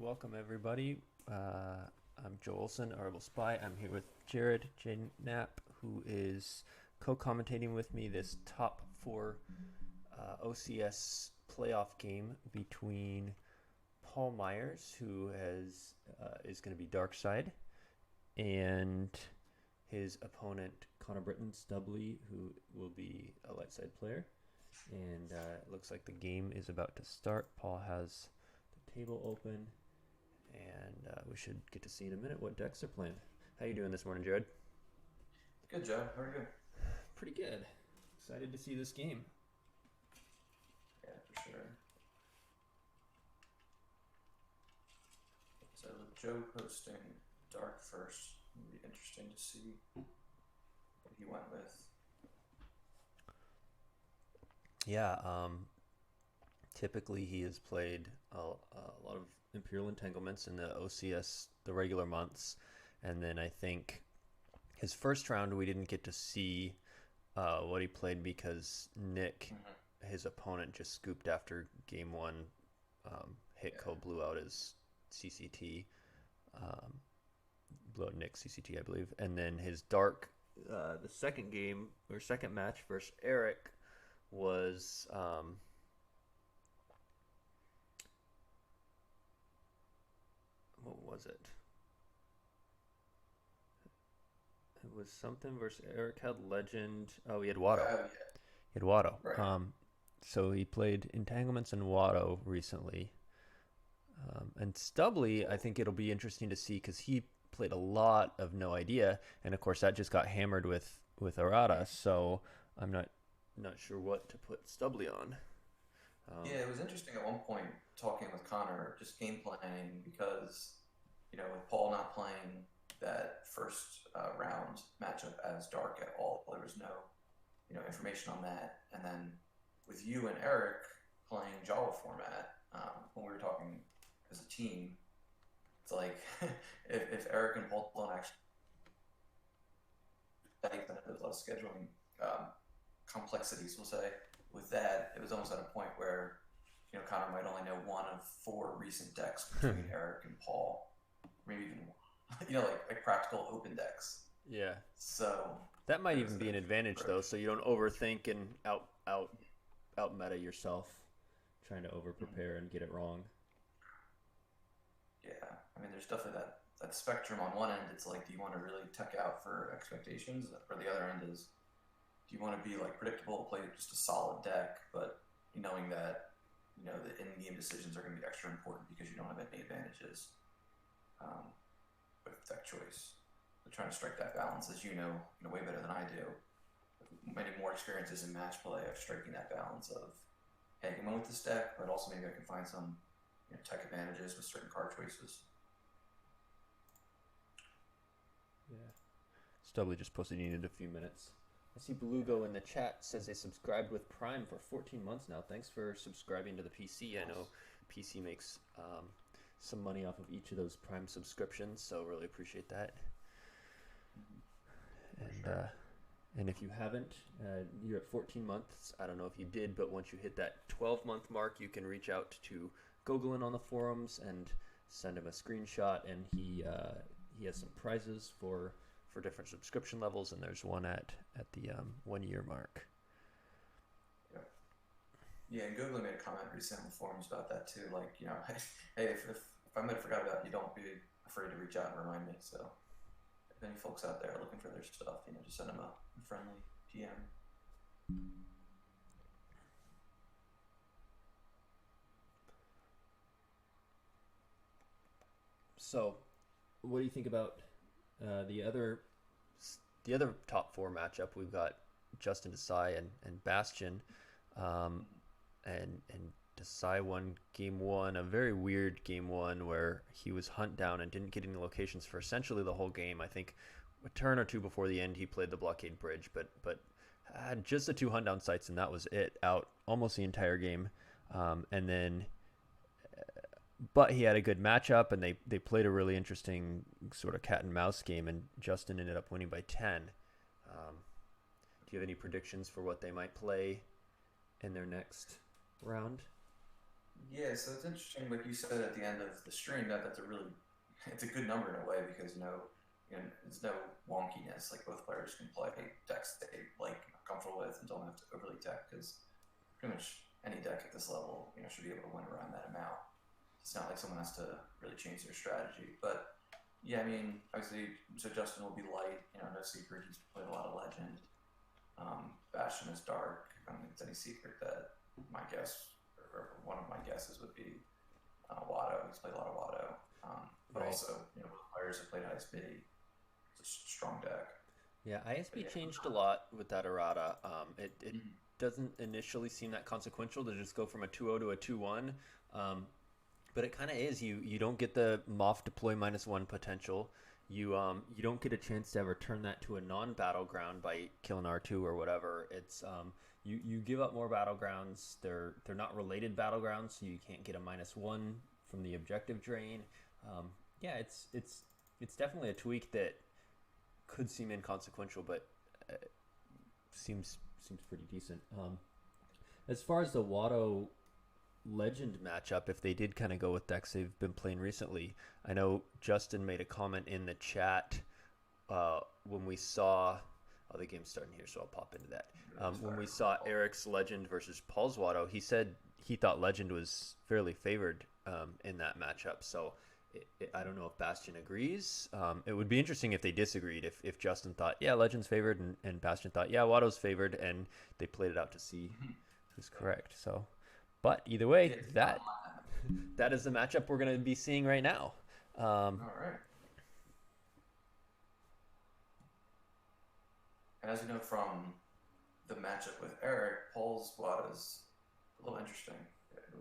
Welcome everybody. I'm Joe Olson, Arable Spy. I'm here with Jared J. Knapp, who is co-commentating with me this top four OCS playoff game between Paul Myers, who is going to be dark side, and his opponent Conor Stubley, who will be a light side player. And it looks like the game is about to start. Paul has the table open, and we should get to see in a minute what decks are playing. How you doing this morning, Jared? Good, Joe. How are you? Pretty good. Excited to see this game. Yeah, for sure. So with Joe posting Dark first, it'll be interesting to see what he went with. Yeah, typically he has played a lot of Imperial Entanglements in the OCS, the regular months, and then I think his first round we didn't get to see what he played because Nick, his opponent, just scooped after game one. Hitco blew out his CCT, blew out Nick's CCT, I believe, and then his dark, the second game or second match versus Eric was what was it? It was something versus Eric had Legend. Oh, he had Watto. Yeah. He had Watto. Right. So he played Entanglements and Watto recently. And Stubley, I think it'll be interesting to see because he played a lot of No Idea, and of course that just got hammered with Arata. So I'm not sure what to put Stubley on. Yeah, it was interesting at one point talking with Conor, just game planning, because, with Paul not playing that first round matchup as Dark at all, there was no, information on that. And then with you and Eric playing Jawa format, when we were talking as a team, it's like if Eric and Paul don't actually, I think that there's a lot of scheduling complexities, we'll say. With that, it was almost at a point where, Conor might only know one of four recent decks between Eric and Paul, maybe even, like practical open decks. Yeah. So that might it even was be an advantage though, so you don't overthink and out meta yourself, trying to over prepare and get it wrong. Yeah, I mean, there's definitely that spectrum. On one end, it's like, do you want to really tech out for expectations? Or the other end is, do you want to be like predictable, play just a solid deck, but knowing that the in-game decisions are going to be extra important because you don't have any advantages with deck choice. But trying to strike that balance, as you know, way better than I do. Many more experiences in match play of striking that balance of, hey, I can win with this deck, but also maybe I can find some tech advantages with certain card choices. Yeah. Stubley just posted he needed a few minutes. I see Belugo in the chat says they subscribed with Prime for 14 months now. Thanks for subscribing to the PC. I know PC makes some money off of each of those Prime subscriptions, so really appreciate that. And if you haven't, you're at 14 months. I don't know if you did, but once you hit that 12-month mark, you can reach out to Gogolin on the forums and send him a screenshot, and he has some prizes for different subscription levels, and there's one at the 1 year mark. Yeah, and Google made a comment recently on the forums about that too. Like, hey, if I might have forgot about you, don't be afraid to reach out and remind me. So if any folks out there are looking for their stuff, just send them a friendly PM. So, what do you think about the other top four matchup? We've got Justin Desai and Bastion, and Desai won game one, a very weird game one where he was hunt down and didn't get any locations for essentially the whole game. I think a turn or two before the end he played the blockade bridge, but had just the two hunt down sites, and that was it, out almost the entire game. And then but he had a good matchup, and they played a really interesting sort of cat and mouse game, and Justin ended up winning by 10. Do you have any predictions for what they might play in their next round? Yeah, so it's interesting, like you said at the end of the stream, that that's a really, it's a good number in a way because there's no wonkiness. Like both players can play decks they like, are comfortable with, and don't have to overly tech because pretty much any deck at this level, should be able to win around that amount. It's not like someone has to really change their strategy. But yeah, I mean, obviously, so Justin will be light. No secret. He's played a lot of Legend. Bastion is dark. I don't think it's any secret that my guess, or one of my guesses, would be Watto. He's played a lot of Watto. But Right. also, players have played ISB. It's a strong deck. Yeah, But ISB yeah. changed a lot with that errata. It Mhm. doesn't initially seem that consequential to just go from a 2-0 to a 2-1. Um, but it kind of is. You don't get the Moth deploy -1 potential. You don't get a chance to ever turn that to a non-battleground by killing R2 or whatever. It's you give up more battlegrounds. They're not related battlegrounds, so you can't get a -1 from the objective drain. Yeah, it's definitely a tweak that could seem inconsequential, but uh, seems pretty decent. As far as the Watto Legend matchup, if they did kind of go with decks they've been playing recently, I know Justin made a comment in the chat when we saw. Oh, the game's starting here, so I'll pop into that. When we saw Eric's Legend versus Paul's Watto, he said he thought Legend was fairly favored in that matchup. So I don't know if Bastion agrees. It would be interesting if they disagreed. If Justin thought, yeah, Legend's favored, and Bastion thought, yeah, Watto's favored, and they played it out to see who's correct. So, but either way, Yeah, it's not that that is the matchup we're going to be seeing right now. all right. And as you know from the matchup with Eric, Paul's squad is a little interesting.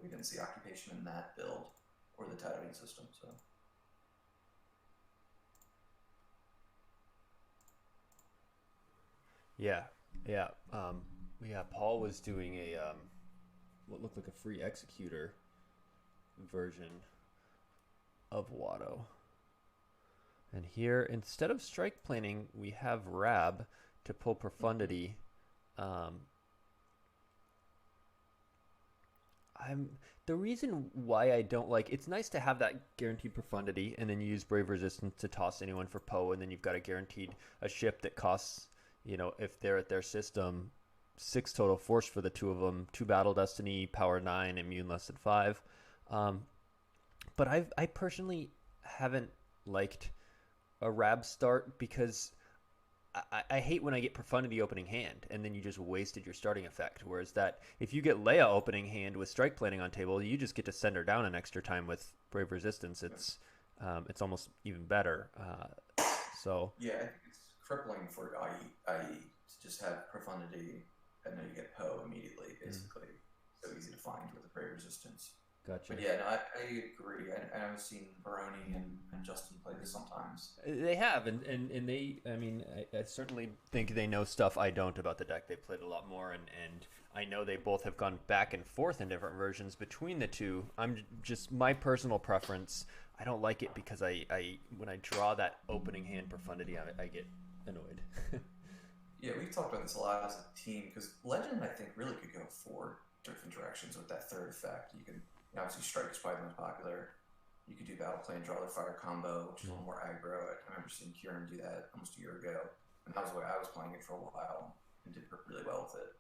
We didn't see occupation in that build or the tithing system. So Yeah, yeah, yeah. Paul was doing a what looked like a free executor version of Watto. And here, instead of strike planning, we have Rab to pull profundity. Um, I'm the reason why I don't like it's nice to have that guaranteed profundity, and then you use Brave Resistance to toss anyone for Poe, and then you've got a guaranteed a ship that costs if they're at their system, 6 total force for the two of them, 2 Battle Destiny, Power 9, Immune less than 5. Um, but I personally haven't liked a Rab start because I hate when I get Profundity opening hand and then you just wasted your starting effect. Whereas that if you get Leia opening hand with Strike Planning on table, you just get to send her down an extra time with Brave Resistance. It's almost even better. So yeah, I think it's crippling for IE to just have profundity and then you get Poe immediately, mm, basically. So easy to find with the Brave Resistance. gotcha. But yeah, no, I agree. I've seen Baroni and Justin play this sometimes. They have, and they. I mean, I certainly think they know stuff I don't about the deck. They played a lot more, and I know they both have gone back and forth in different versions between the two. I'm just my personal preference. I don't like it because I when I draw that opening hand profundity, I get annoyed. Yeah, we've talked about this a lot as a team because Legend, I think, really could go four different directions with that third effect. You can obviously Strike is probably the most popular. You could do Battle Play and Draw the Fire combo, which is a little more aggro. I remember seeing Kieran do that almost a year ago, and that was the way I was playing it for a while and did really well with it.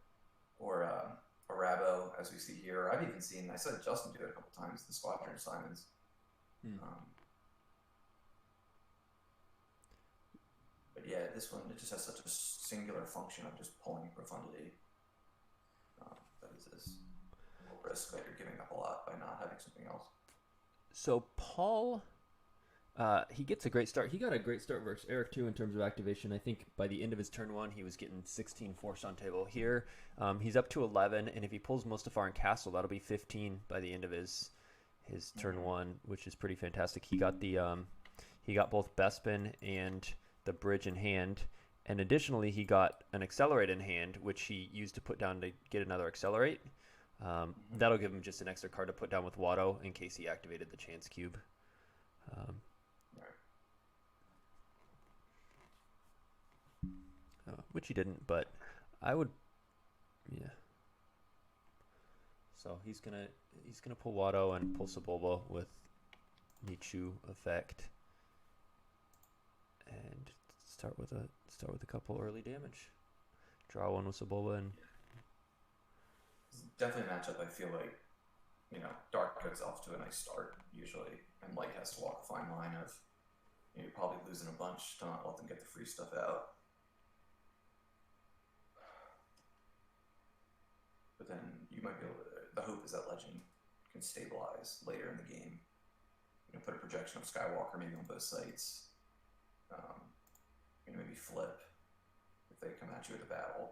Or a Rabo, as we see here. I've even seen, I said Justin do it a couple times, the Squadron Simons. Hmm. Um, but yeah, this one, it just has such a singular function of just pulling profundity. That is this little risk that you're giving up a lot by not having something else. So Paul he gets a great start. He got a great start versus Eric too in terms of activation. I think by the end of his turn one, he was getting 16 force on table. Here, he's up to 11, and if he pulls Mustafar and Castle, that'll be 15 by the end of his turn one, which is pretty fantastic. He got both Bespin and the bridge in hand, and additionally, he got an accelerate in hand, which he used to put down to get another accelerate. That'll give him just an extra card to put down with Watto in case he activated the Chance Cube. Um, Right. which he didn't, but I would, yeah. So he's gonna he's gonna pull Watto and pull Sebulba with Nichu effect, and start with a couple early damage. Draw one with Sebulba and It's definitely a matchup I feel like, Dark gets off to a nice start usually, and Light has to walk a fine line of, you're probably losing a bunch to not let them get the free stuff out. But then you might be able to. The hope is that Legend can stabilize later in the game. Put a projection of Skywalker maybe on both sites. Um, maybe flip if they come at you with a battle.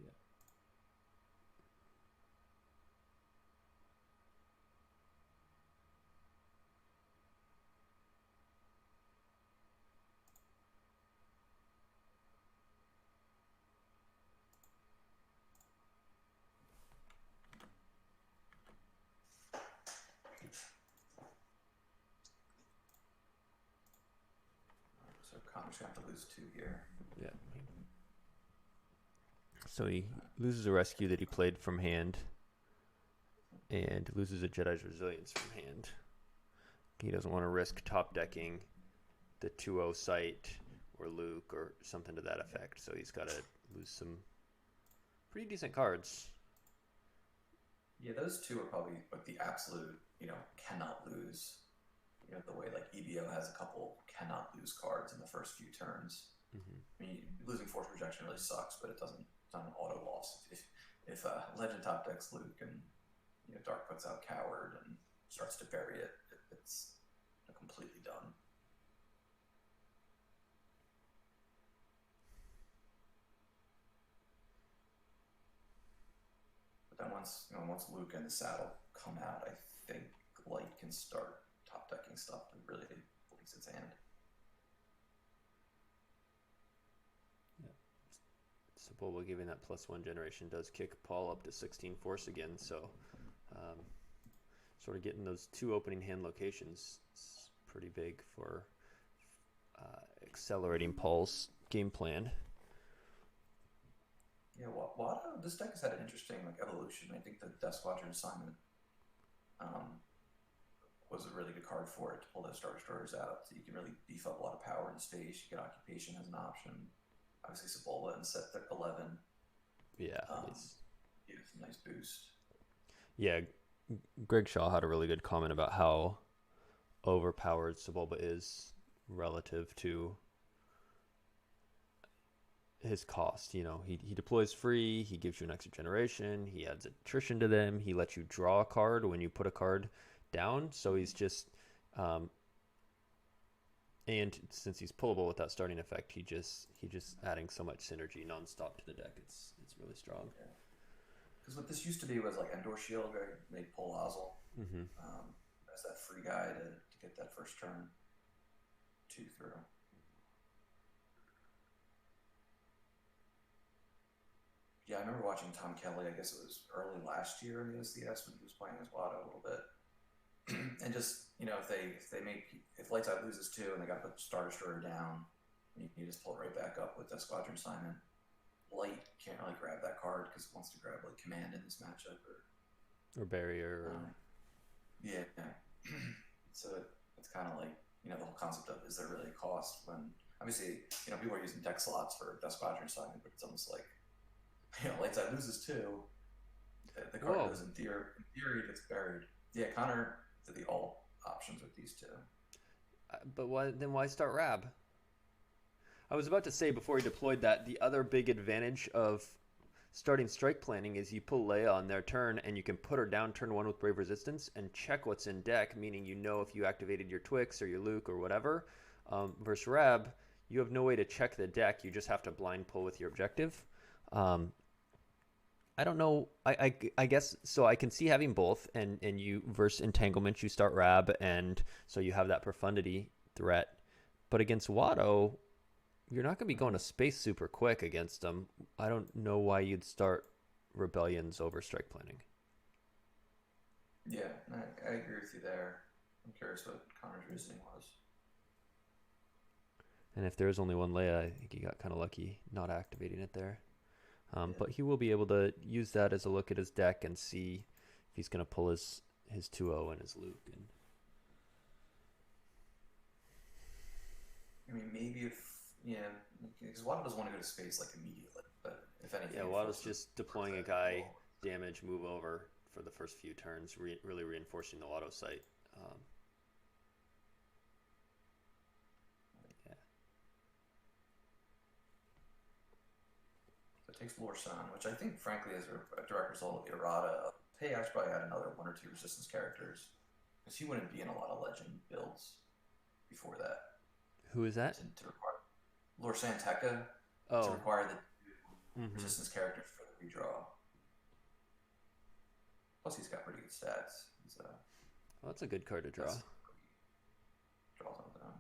yeah. So Connor's gonna have to lose 2 here. Yeah. So he loses a rescue that he played from hand, and loses a Jedi's Resilience from hand. He doesn't want to risk top decking the 2-0 site or Luke or something to that effect. So he's got to lose some pretty decent cards. Yeah, those 2 are probably like the absolute, cannot lose. The way like EBO has a couple cannot lose cards in the first few turns. Mm-hmm. I mean, losing Force Projection really sucks, but it's not an auto loss. If Legend top decks Luke and Dark puts out Coward and starts to bury it, it's completely done. But then once Luke and the saddle come out, I think Light can start top decking stuff to really release its hand. Sebulba giving that +1 generation does kick Paul up to 16 force again, so sort of getting those 2 opening hand locations is pretty big for accelerating Paul's game plan. Yeah, Watto, this deck has had an interesting evolution. I think the Death Squadron assignment was a really good card for it to pull those Star Destroyers out. So you can really beef up a lot of power in space. You get Occupation as an option. Obviously, Sebulba and set 11. Yeah. It's a nice boost. Yeah, Greg Shaw had a really good comment about how overpowered Sebulba is relative to his cost. He deploys free, he gives you an extra generation, he adds attrition to them, he lets you draw a card when you put a card down, so he's just and since he's pullable with that starting effect, he just adding so much synergy nonstop to the deck. It's really strong. Yeah. Because what this used to be was like Endor Shield, where they pull Ozzel as that free guy to get that first turn 2 through. Yeah, I remember watching Tom Kelly, I guess it was early last year in the OCS when he was playing as Watto a little bit. And just, if Lights Out loses 2 and they got to put Star Destroyer down, you just pull it right back up with that Squadron Assignment. Light can't really grab that card because it wants to grab like Command in this matchup or Barrier. Yeah. So it's kind of like, the whole concept of, is there really a cost when, obviously, people are using deck slots for Death Squadron Assignment, but it's almost like, Lights Out loses 2, the card goes in theory gets buried. Yeah, Conor did the alt options with these 2. But why start Rab? I was about to say before he deployed that, the other big advantage of starting strike planning is you pull Leia on their turn and you can put her down turn 1 with Brave Resistance and check what's in deck, meaning if you activated your Twix or your Luke or whatever. Versus Rab, you have no way to check the deck. You just have to blind pull with your objective. I don't know. I guess so. I can see having both, and you versus Entanglement, you start Rab, and so you have that profundity threat. But against Watto, you're not going to be going to space super quick against them. I don't know why you'd start Rebellions over strike planning. Yeah, I agree with you there. I'm curious what Connor's reasoning was. And if there is only one Leia, I think he got kind of lucky not activating it there. Yeah. But he will be able to use that as a look at his deck and see if he's going to pull his 2-0 and his Luke. And I mean, maybe if yeah, because Watto doesn't want to go to space like immediately, but if yeah, anything, it Watto's forces just deploying a that guy, wall. damage, move over for the first few turns, really reinforcing the Watto site. Um, yeah. So it takes Lorsan, which I think, frankly, is a direct result of the errata. Hey, I should probably add another one or two resistance characters because he wouldn't be in a lot of legend builds before that Who is that? to require Lorsan Tekka to Oh, require the mm-hmm. resistance characters for the redraw. Plus, he's got pretty good stats. Well, that's a good card to draw. That's draws on his own.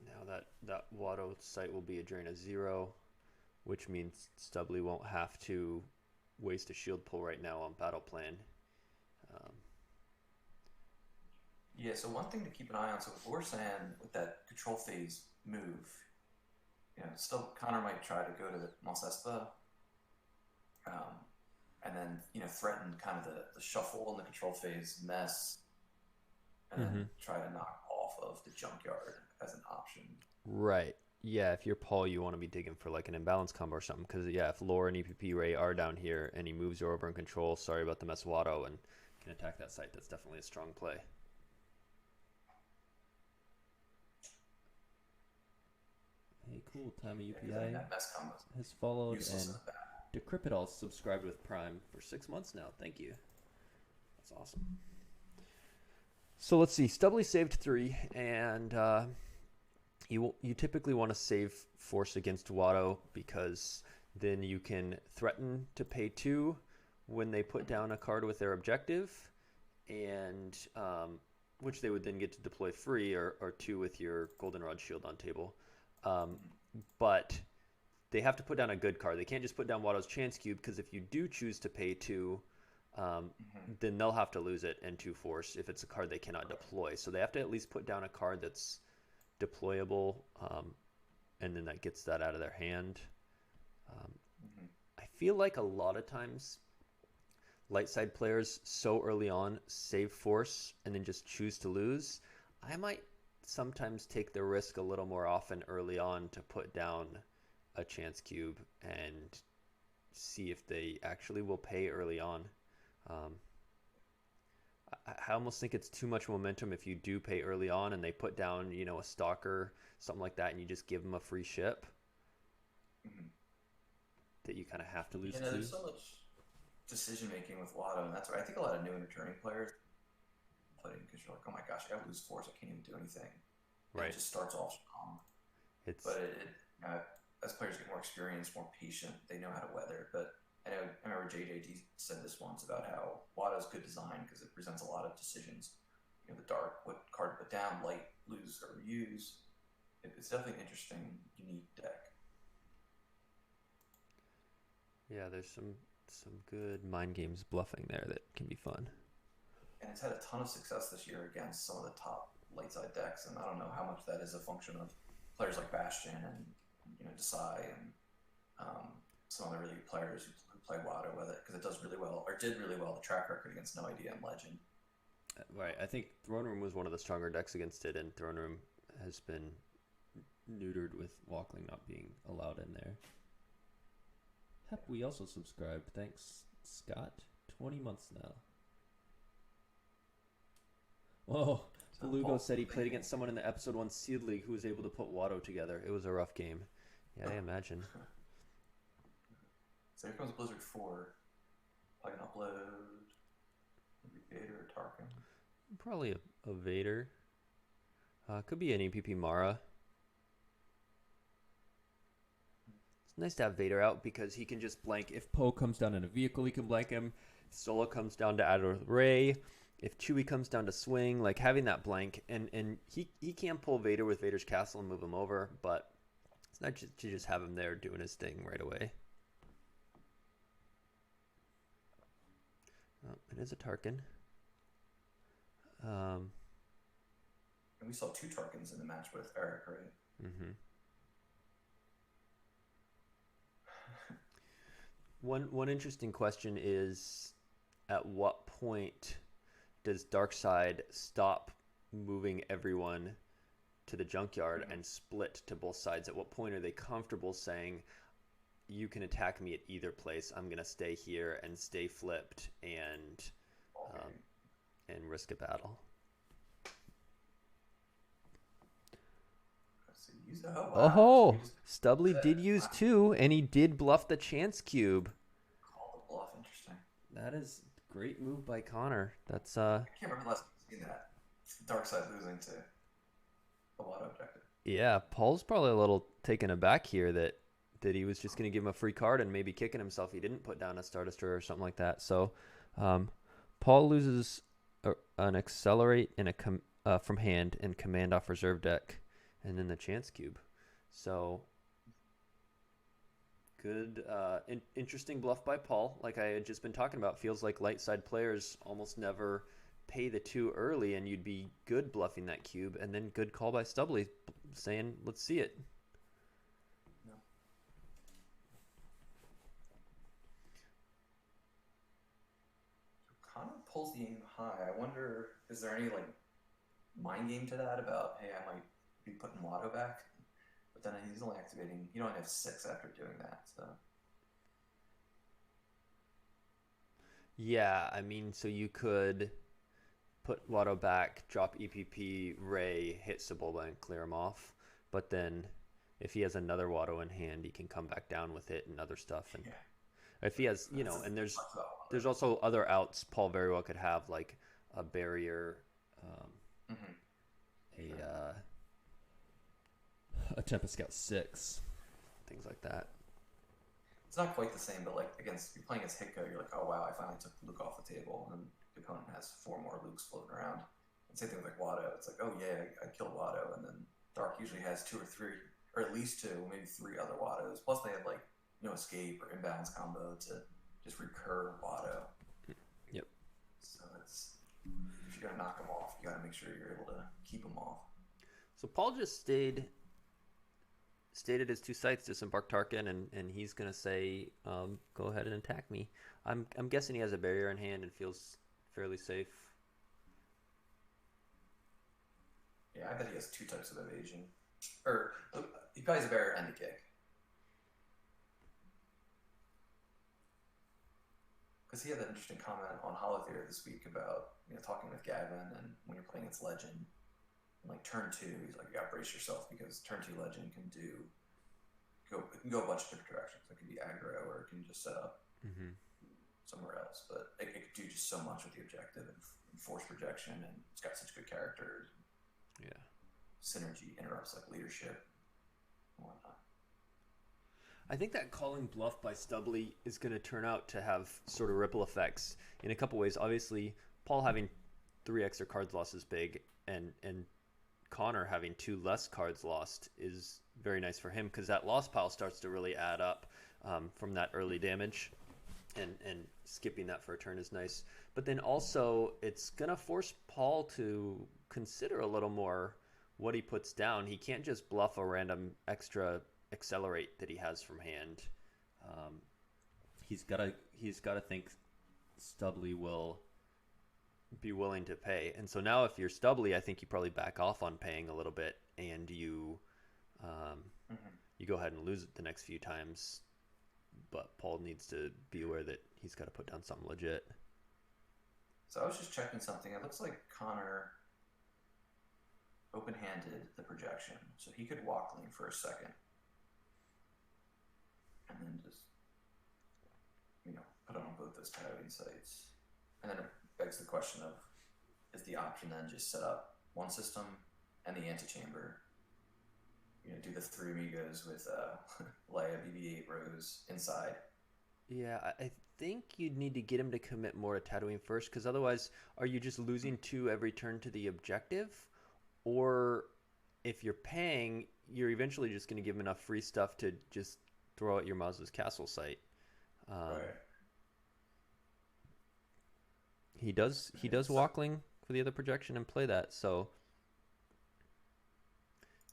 Now that Watto site will be a drain of 0, which means Stubley won't have to waste a shield pull right now on battle plan. Um, Yeah, so one thing to keep an eye on. So with Lorsan, with that control phase move, still Conor might try to go to the Mos Espa, um, and then threaten kind of the shuffle and the control phase mess, and mm-hmm. then try to knock off of the junkyard as an option. Right. Yeah, if you're Paul, you want to be digging for like an imbalance combo or something. Because, yeah, if Lore and EPP Ray are down here and he moves you over in control, sorry about the mess Watto, and can attack that site, that's definitely a strong play. Hey, cool. Time of UPI That mess combo has followed, useless and in the back. Decrypital subscribed with Prime for 6 months now. Thank you. That's awesome. So let's see. Stubley saved 3, and you typically want to save force against Watto because then you can threaten to pay 2 when they put down a card with their objective, and which they would then get to deploy free, or 2 with your Goldenrod shield on table. But they have to put down a good card. They can't just put down Watto's Chance Cube, because if you do choose to pay 2, then they'll have to lose it and 2 force if it's a card they cannot deploy. So they have to at least put down a card that's deployable, and then that gets that out of their hand. I feel like a lot of times light side players so early on save force and then just choose to lose. I might sometimes take the risk a little more often early on to put down a chance cube and see if they actually will pay early on. I almost think it's too much momentum if you do pay early on and they put down, a stalker, something like that, and you just give them a free ship that you kind of have to lose to. There's so much decision making with Watto, and that's why I think a lot of new and returning players play because you're like, oh my gosh, I gotta lose force, I can't even do anything. Right. It just starts off strong. But as players get more experienced, more patient, they know how to weather. But I remember JJD said this once about how Watto's good design because it presents a lot of decisions. The dark, what card to put down, light, lose or use. It's definitely an interesting, unique deck. Yeah, there's some good mind games bluffing there that can be fun. And it's had a ton of success this year against some of the top light side decks, and I don't know how much that is a function of players like Bastion and Desai and some other really good players who play Watto with it, because it does really well, or did really well, the track record against No Idea and Legend. Right, I think Throne Room was one of the stronger decks against it, and Throne Room has been neutered with Walkling not being allowed in there. Hep, we also subscribed. Thanks, Scott. 20 months now. Whoa. Belugo said he played against someone in the episode 1 Seed League who was able to put Watto together. It was a rough game. Yeah, I imagine. So here comes Blizzard 4. I can upload maybe Vader or Tarkin. Probably a Vader. Could be an EPP Mara. It's nice to have Vader out because he can just blank. If Poe comes down in a vehicle, he can blank him. If Solo comes down to add with Rey. If Chewie comes down to swing, like having that blank. And he can pull Vader with Vader's castle and move him over, but it's not to just have him there doing his thing right away. Oh, it is a Tarkin. And we saw 2 Tarkins in the match with Eric, right? Mm-hmm. One interesting question is, at what point does Darkseid stop moving everyone to the junkyard Mhm. and split to both sides? At what point are they comfortable saying, you can attack me at either place. I'm gonna stay here and stay flipped um, Okay. and risk a battle. So use oh wow. So we Oh, just Stubley did said, use wow, two, and he did bluff the chance cube. call the bluff. Interesting. That is great move by Conor. That's I can't remember the last time I've seen that. Dark side losing to a Watto objective. yeah. Paul's probably a little taken aback here that he was just gonna give him a free card and maybe kicking himself he didn't put down a Star Destroyer or something like that. So, um, Paul loses an accelerate and from hand and command off reserve deck, and then the chance cube. So good, interesting bluff by Paul. Like I had just been talking about, feels like light side players almost never pay the two early, and you'd be good bluffing that cube, and then good call by Stubley saying, "Let's see it." No. Conor pulls the aim high. I wonder, is there any like mind game to that about, hey, I might be putting Watto back, but then he's only activating. You only have 6 after doing that. So Yeah, I mean, so you could put Watto back, drop EPP, Ray, hit Sebulba, and clear him off. But then if he has another Watto in hand, he can come back down with it and other stuff. And yeah, if he has, that's the and thing that sucks about Watto. there's also other outs Paul very well could have, like a barrier, um, Mm-hmm. a Sure. uh, a Tempest Scout 6, things like that. It's not quite the same, but like against you're playing against Hitko, you're like, oh wow, I finally took Luke off the table, and then the opponent has 4 more Lukes floating around. And same thing with like Watto. It's like, oh yeah, I killed Watto, and then Dark usually has 2 or 3, or at least 2, maybe 3 other Wattos. Plus they have like no escape or imbalance combo to just recur Watto. Yep. So it's if you're gonna knock them off, you gotta make sure you're able to keep them off. So Paul just stayed at his two sites, disembark Tarkin, and he's gonna say, "Go ahead and attack me." I'm guessing he has a barrier in hand and feels fairly safe. Yeah, I bet he has 2 types of evasion, or he probably has a barrier and a kick. Because he had that interesting comment on Holotheater this week about talking with Gavin, and when you're playing against Legend, and like turn 2, he's like, you gotta brace yourself because turn 2 Legend can it can go a bunch of different directions. It can be aggro, or it can just set up Mm-hmm. somewhere else. But it can do just so much with the objective and force projection, and it's got such good characters, Yeah. synergy, interrupts like leadership, and whatnot. I think that calling bluff by Stubley is going to turn out to have sort of ripple effects in a couple ways. Obviously, Paul having 3 extra cards lost is big, and Conor having 2 less cards lost is very nice for him because that loss pile starts to really add up from that early damage, and skipping that for a turn is nice. But then also, it's going to force Paul to consider a little more what he puts down. He can't just bluff a random extra accelerate that he has from hand. Um, he's got to think Stubley will be willing to pay. And so now, if you're Stubley, I think you probably back off on paying a little bit, and um, Mm-hmm. you go ahead and lose it the next few times. But Paul needs to be aware that he's got to put down something legit. So I was just checking something. It looks like Conor open-handed the projection, so he could walk lane for a second, and then just put on both those tithing sites. And then it begs the question of, is the option then just set up one system and the antechamber? Do the 3 amigos with Leia, BB-8, Rose inside. Yeah, I think you'd need to get him to commit more to Tatooine first, because otherwise, are you just losing 2 every turn to the objective? Or if you're paying, you're eventually just going to give him enough free stuff to just throw out your Maz's castle site. Right. He does walkling for the other projection and play that, so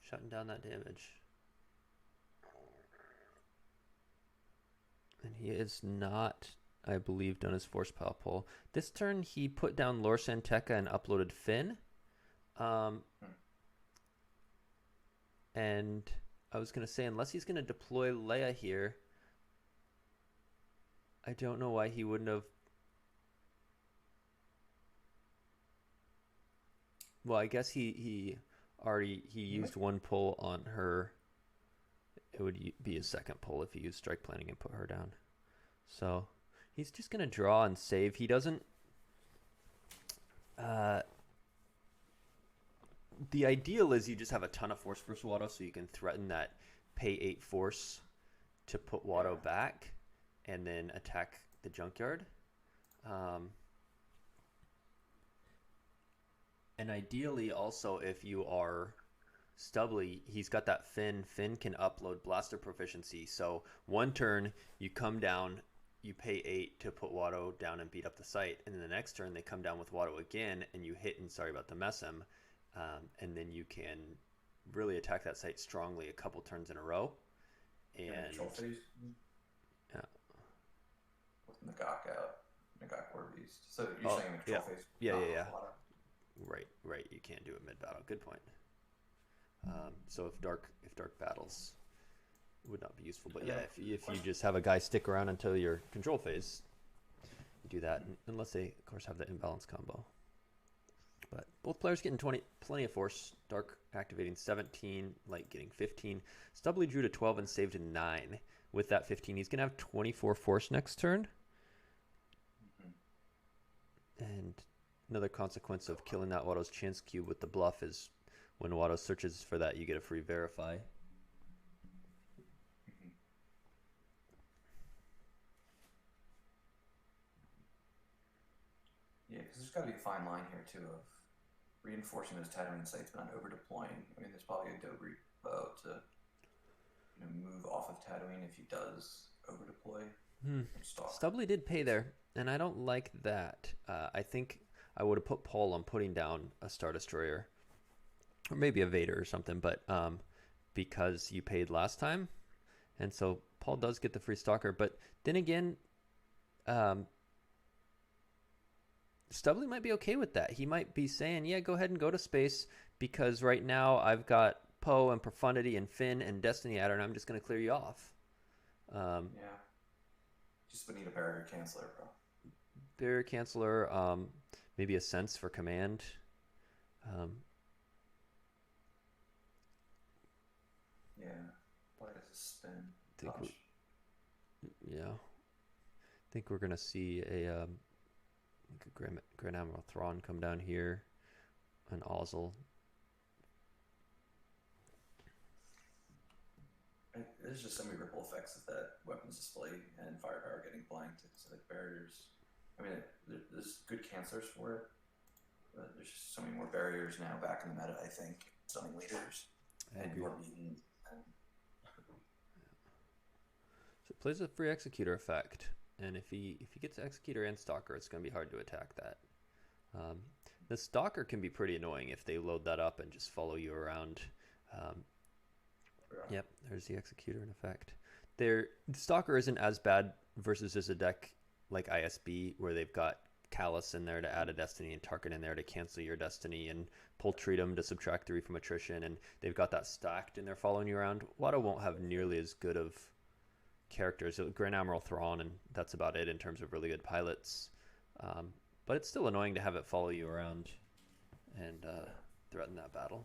shutting down that damage. And he is not, I believe, done his force pile pull. This turn, he put down Lor Santeca and uploaded Finn. And I was going to say, unless he's going to deploy Leia here, I don't know why he wouldn't have. Well, I guess he used one pull on her. It would be his second pull if he used strike planning and put her down. So he's just going to draw and save. He doesn't. The ideal is you just have a ton of force versus Watto, so you can threaten that pay 8 force to put Watto back and then attack the junkyard. And ideally also, if you are Stubbly, he's got that Finn. Finn can upload blaster proficiency. So one turn, you come down, you pay 8 to put Watto down and beat up the site. And then the next turn, they come down with Watto again, and you hit and sorry about the mess him. And then you can really attack that site strongly a couple turns in a row. And control phase. Yeah. With Nagak out. Nagak War Beast. So you're saying the control phase? Yeah. Right. You can't do it mid-battle. Good point. So if dark battles would not be useful, but if you just have a guy stick around until your control phase, you do that. Unless they, of course, have the imbalance combo. But both players getting plenty of force. Dark activating 17, Light getting 15. Stubbly drew to 12 and saved to 9. With that 15, he's going to have 24 force next turn. And another consequence of killing that Watto's chance cube with the bluff is when Watto searches for that, you get a free verify. Yeah, because there's got to be a fine line here, too, of reinforcing those Tatooine sites but not over-deploying. I mean, there's probably a Dobry bow to move off of Tatooine if he does over-deploy. Stubbly did pay there, and I don't like that. I think I would have put Paul on putting down a Star Destroyer. Or maybe a Vader or something, but because you paid last time. And so Paul does get the free stalker. But then again, Stubbly might be okay with that. He might be saying, yeah, go ahead and go to space because right now I've got Poe and Profundity and Finn and Destiny Adder, and I'm just going to clear you off. Just would need a barrier canceller, bro. Barrier canceller, maybe a sense for command. Yeah. Why does it spin? I think we're gonna see a Grand Admiral Thrawn come down here, an Ozzel. There's just so many ripple effects of that weapons display and firepower getting blanked. It's like barriers. I mean, there's good cancelers for it, but there's just so many more barriers now back in the meta, I think. Stunning leaders and your mutant. So it plays a free executor effect, and if he gets executor and stalker, it's going to be hard to attack that. The stalker can be pretty annoying if they load that up and just follow you around. Yep, there's the executor in effect. The stalker isn't as bad versus just a deck like ISB where they've got Callus in there to add a destiny and Tarkin in there to cancel your destiny and Poltreatum to subtract 3 from attrition, and they've got that stacked and they're following you around. Watto won't have nearly as good of characters. Grand Admiral Thrawn, and that's about it in terms of really good pilots. But it's still annoying to have it follow you around and threaten that battle.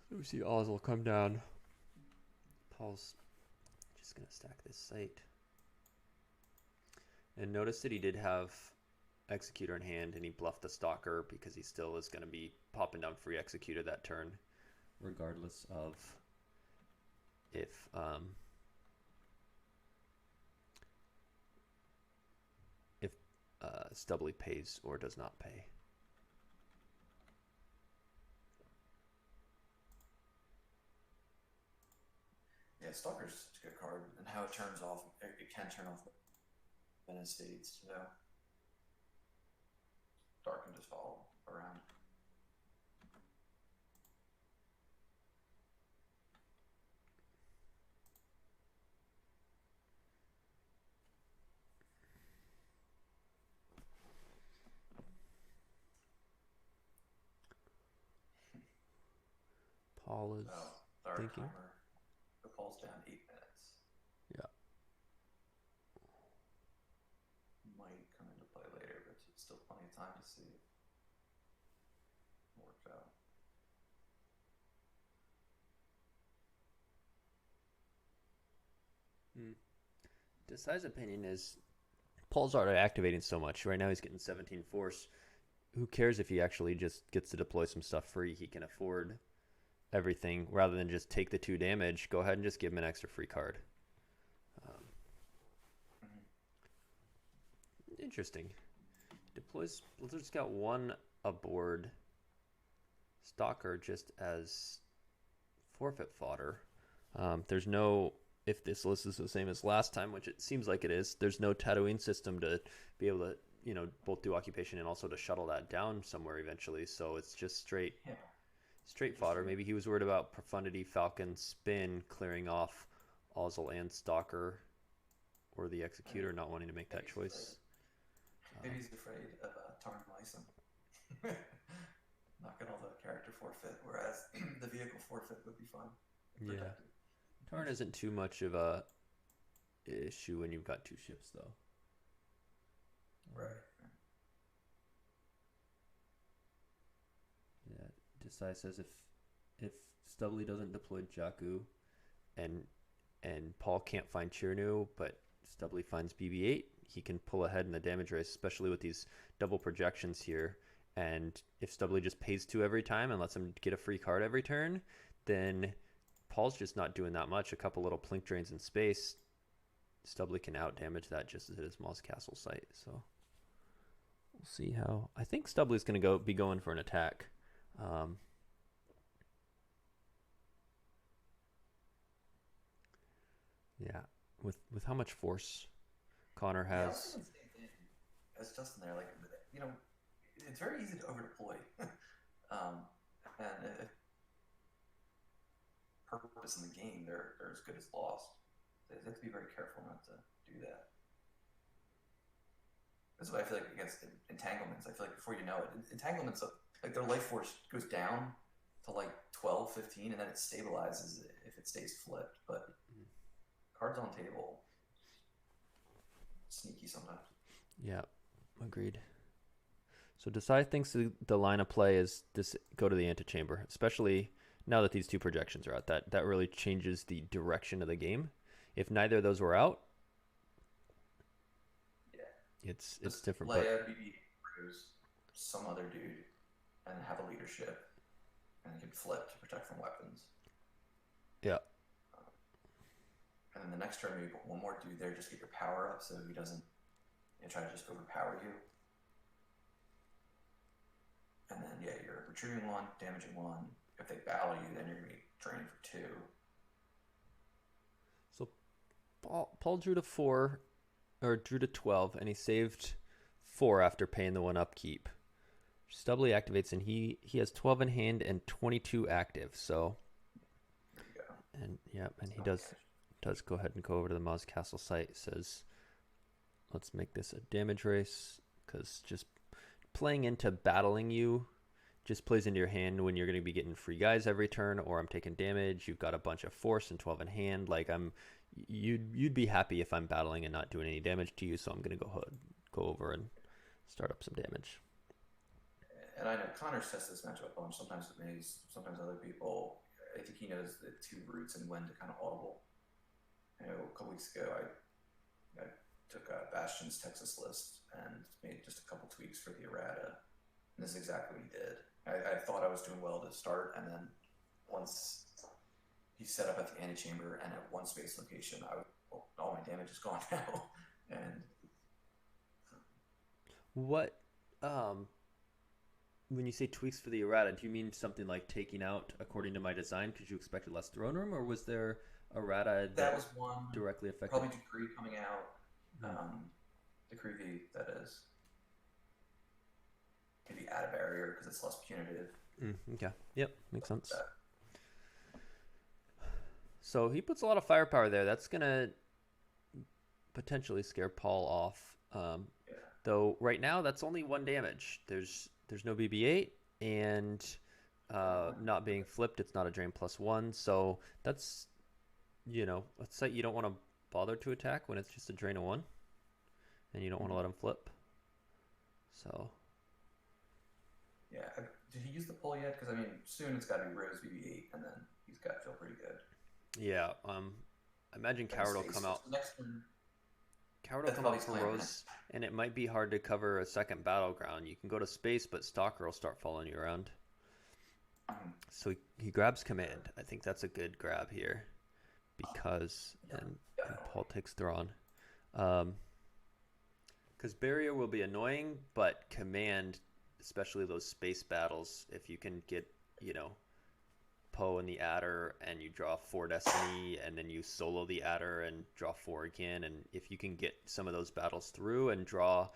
So we see Ozzel come down. Paul's just going to stack this site. And notice that he did have Executor in hand, and he bluffed the Stalker because he still is going to be popping down free Executor that turn, regardless of if Stubbly pays or does not pay. Yeah, Stalker's such a good card, and how it turns off, it can turn off Venice states, Dark can just follow around. Paul is Oh, our thinking. timer. The Paul's down 8 minutes. Yeah. Might come into play later, but it's still plenty of time to see if it works out. Mm. Desai's opinion is Paul's already activating so much. Right now he's getting 17 force. Who cares if he actually just gets to deploy some stuff free? He can afford everything rather than just take the 2 damage. Go ahead and just give him an extra free card. Um, Interesting. Deploys Blizzard's got 1 aboard Stalker just as forfeit fodder. There's no, if this list is the same as last time, which it seems like it is, there's no Tatooine system to be able to, both do occupation and also to shuttle that down somewhere eventually. So it's just Yeah. straight fodder. Maybe he was worried about Profundity, Falcon, Spin clearing off Ozzel and Stalker, or the Executor not wanting to make that choice. Maybe he's afraid of Tarn Lyson. Not gonna the character forfeit, whereas the vehicle forfeit would be fun. Yeah. Tarn isn't too much of a issue when you've got 2 ships, though. Right. Yeah. Desai says if Stubbly doesn't deploy Jakku, and Paul can't find Chirnu, but Stubbly finds BB-8, he can pull ahead in the damage race, especially with these double projections here. And if Stubbly just pays 2 every time and lets him get a free card every turn, then Paul's just not doing that much. A couple little plink drains in space, Stubbly can out damage that just as it is Maz Castle site. So we'll see how. I think Stubbly's going to be going for an attack. Yeah, with how much force Conor has. Yeah, I was thinking the same thing as Justin there. Like, it's very easy to overdeploy. And if purpose in the game, they're as good as lost. They have to be very careful not to do that. That's why I feel like against entanglements. I feel like before you know it, entanglements, like their life force goes down to like 12, 15, and then it stabilizes if it stays flipped. But cards on table, sneaky sometimes. Yeah, agreed. So Desai thinks the line of play is this: go to the antechamber, especially now that these 2 projections are out. That really changes the direction of the game. If neither of those were out, yeah, it's different. Leia, BB, Bruce, some other dude, and have a leadership, and they can flip to protect from weapons. Yeah. And then the next turn, maybe put 1 more dude there, just get your power up so he doesn't try to just overpower you. And then, yeah, you're retrieving 1, damaging 1. If they battle you, then you're going to be draining for 2. So Paul drew to 4, or drew to 12, and he saved 4 after paying the 1 upkeep. Stubbly activates, and he has 12 in hand and 22 active. So, there you go. And yeah, and he does go ahead and go over to the Maz Castle site. Says, let's make this a damage race, because just playing into battling you just plays into your hand when you're going to be getting free guys every turn, or I'm taking damage. You've got a bunch of force and 12 in hand. Like you'd be happy if I'm battling and not doing any damage to you. So I'm going to go over and start up some damage. And I know Connor's tested this matchup a bunch. Sometimes with me, sometimes other people. I think he knows the 2 routes and when to kind of audible. A couple weeks ago, I took Bastion's Texas list and made just a couple tweaks for the errata. And this is exactly what he did. I thought I was doing well to start, and then once he set up at the antechamber and at 1 space location, all my damage is gone now. And what, when you say tweaks for the errata, do you mean something like taking out according to my design because you expected less throne room, or was there errata that was one directly affected? Probably Decree coming out. Decree V, that is. Maybe add a barrier because it's less punitive. Okay. Yep. Makes sense. So he puts a lot of firepower there. That's going to potentially scare Paul off. Though right now that's only 1 damage. There's no BB-8, and not being flipped, it's not a drain +1. So that's, let's say you don't want to bother to attack when it's just a drain of 1, and you don't want to let him flip. So Yeah. Did he use the pull yet? Because I mean, soon it's got to be Rose BB8, and then he's got to feel pretty good. yeah, I imagine Coward will come out. Next turn. Coward will come out for Rose, and it might be hard to cover a second battleground. You can go to space, but Stalker will start following you around. So he grabs command. I think that's a good grab here, because and Paul takes Thrawn. Because barrier will be annoying, but command, especially those space battles, if you can get Poe and the Adder, and you draw 4 Destiny, and then you solo the Adder and draw 4 again, and if you can get some of those battles through and draw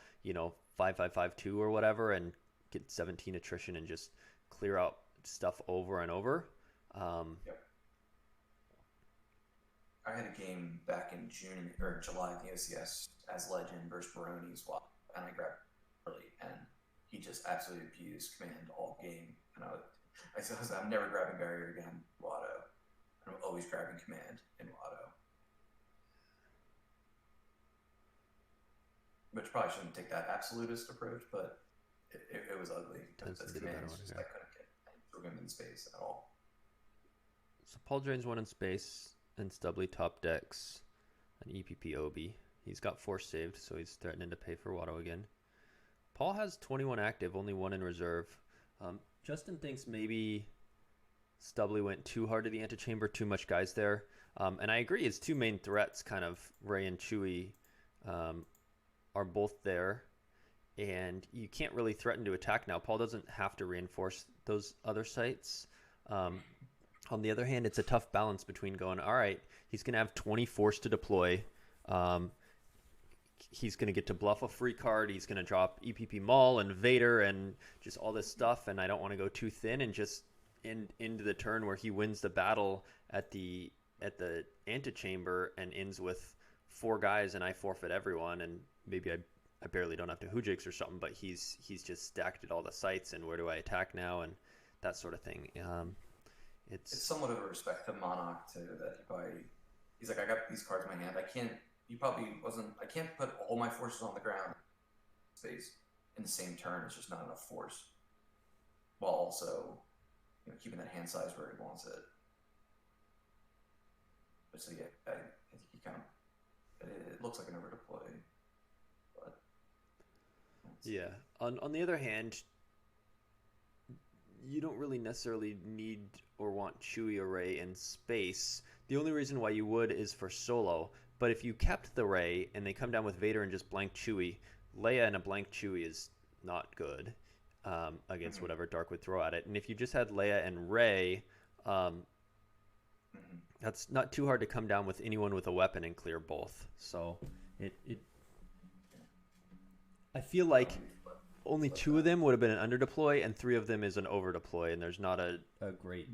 5-5-5-2 or whatever, and get 17 attrition and just clear out stuff over and over. Yep. I had a game back in June or July in the OCS as Legend versus Baroni swap, and I grabbed early, and he just absolutely abused command all game. And I said, I'm never grabbing barrier again, Watto. I'm always grabbing command in Watto. Which probably shouldn't take that absolutist approach, but it was ugly. That's command is just, I couldn't get him in space at all. So Paul drains 1 in space, and Stubbly top decks an EPP Obi. He's got 4 saved, so he's threatening to pay for Watto again. Paul has 21 active, only 1 in reserve. Justin thinks maybe Stubbly went too hard to the antechamber, too much guys there. And I agree, his 2 main threats, kind of Ray and Chewie, are both there. And you can't really threaten to attack now. Paul doesn't have to reinforce those other sites. On the other hand, it's a tough balance between going, all right, he's going to have 20 force to deploy. He's going to get to bluff a free card. He's going to drop EPP Maul and Vader and just all this stuff. And I don't want to go too thin and just into the turn where he wins the battle at the antechamber and ends with 4 guys and I forfeit everyone. And maybe I barely don't have to Hujix or something, but he's just stacked at all the sites, and where do I attack now, and that sort of thing. It's somewhat of a respect to Monarch too, that he's like, I got these cards in my hand. I can't put all my forces on the ground space in the same turn. It's just not enough force. While also, keeping that hand size where he wants it. But so yeah, I think he kind of, it looks like an overdeploy. But yeah. On the other hand, you don't really necessarily need or want Chewie array in space. The only reason why you would is for solo. But if you kept the Ray and they come down with Vader and just blank Chewie, Leia and a blank Chewie is not good against whatever Dark would throw at it. And if you just had Leia and Rey, that's not too hard to come down with anyone with a weapon and clear both. So I feel like only 2 of them would have been an underdeploy, and 3 of them is an overdeploy, and there's not a great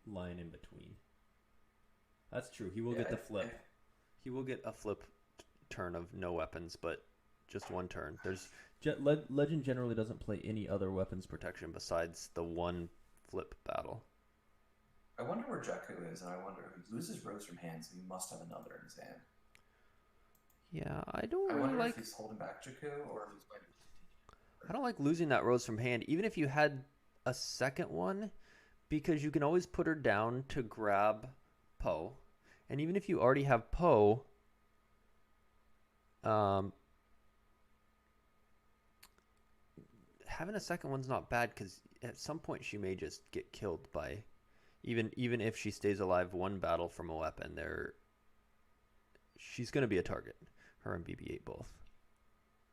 line in between. That's true. He will get the flip. He will get a flip turn of no weapons, but just 1 turn. Legend generally doesn't play any other weapons protection besides the 1 flip battle. I wonder where Jakku is, and I wonder if he loses Rose from hand, so he must have another in his hand. Yeah, I wonder if he's holding back Jakku, or if he's going to... I don't like losing that Rose from hand, even if you had a second one, because you can always put her down to grab Poe. And even if you already have Poe, having a second one's not bad, because at some point she may just get killed by, even if she stays alive 1 battle from a weapon, she's going to be a target. Her and BB-8 both.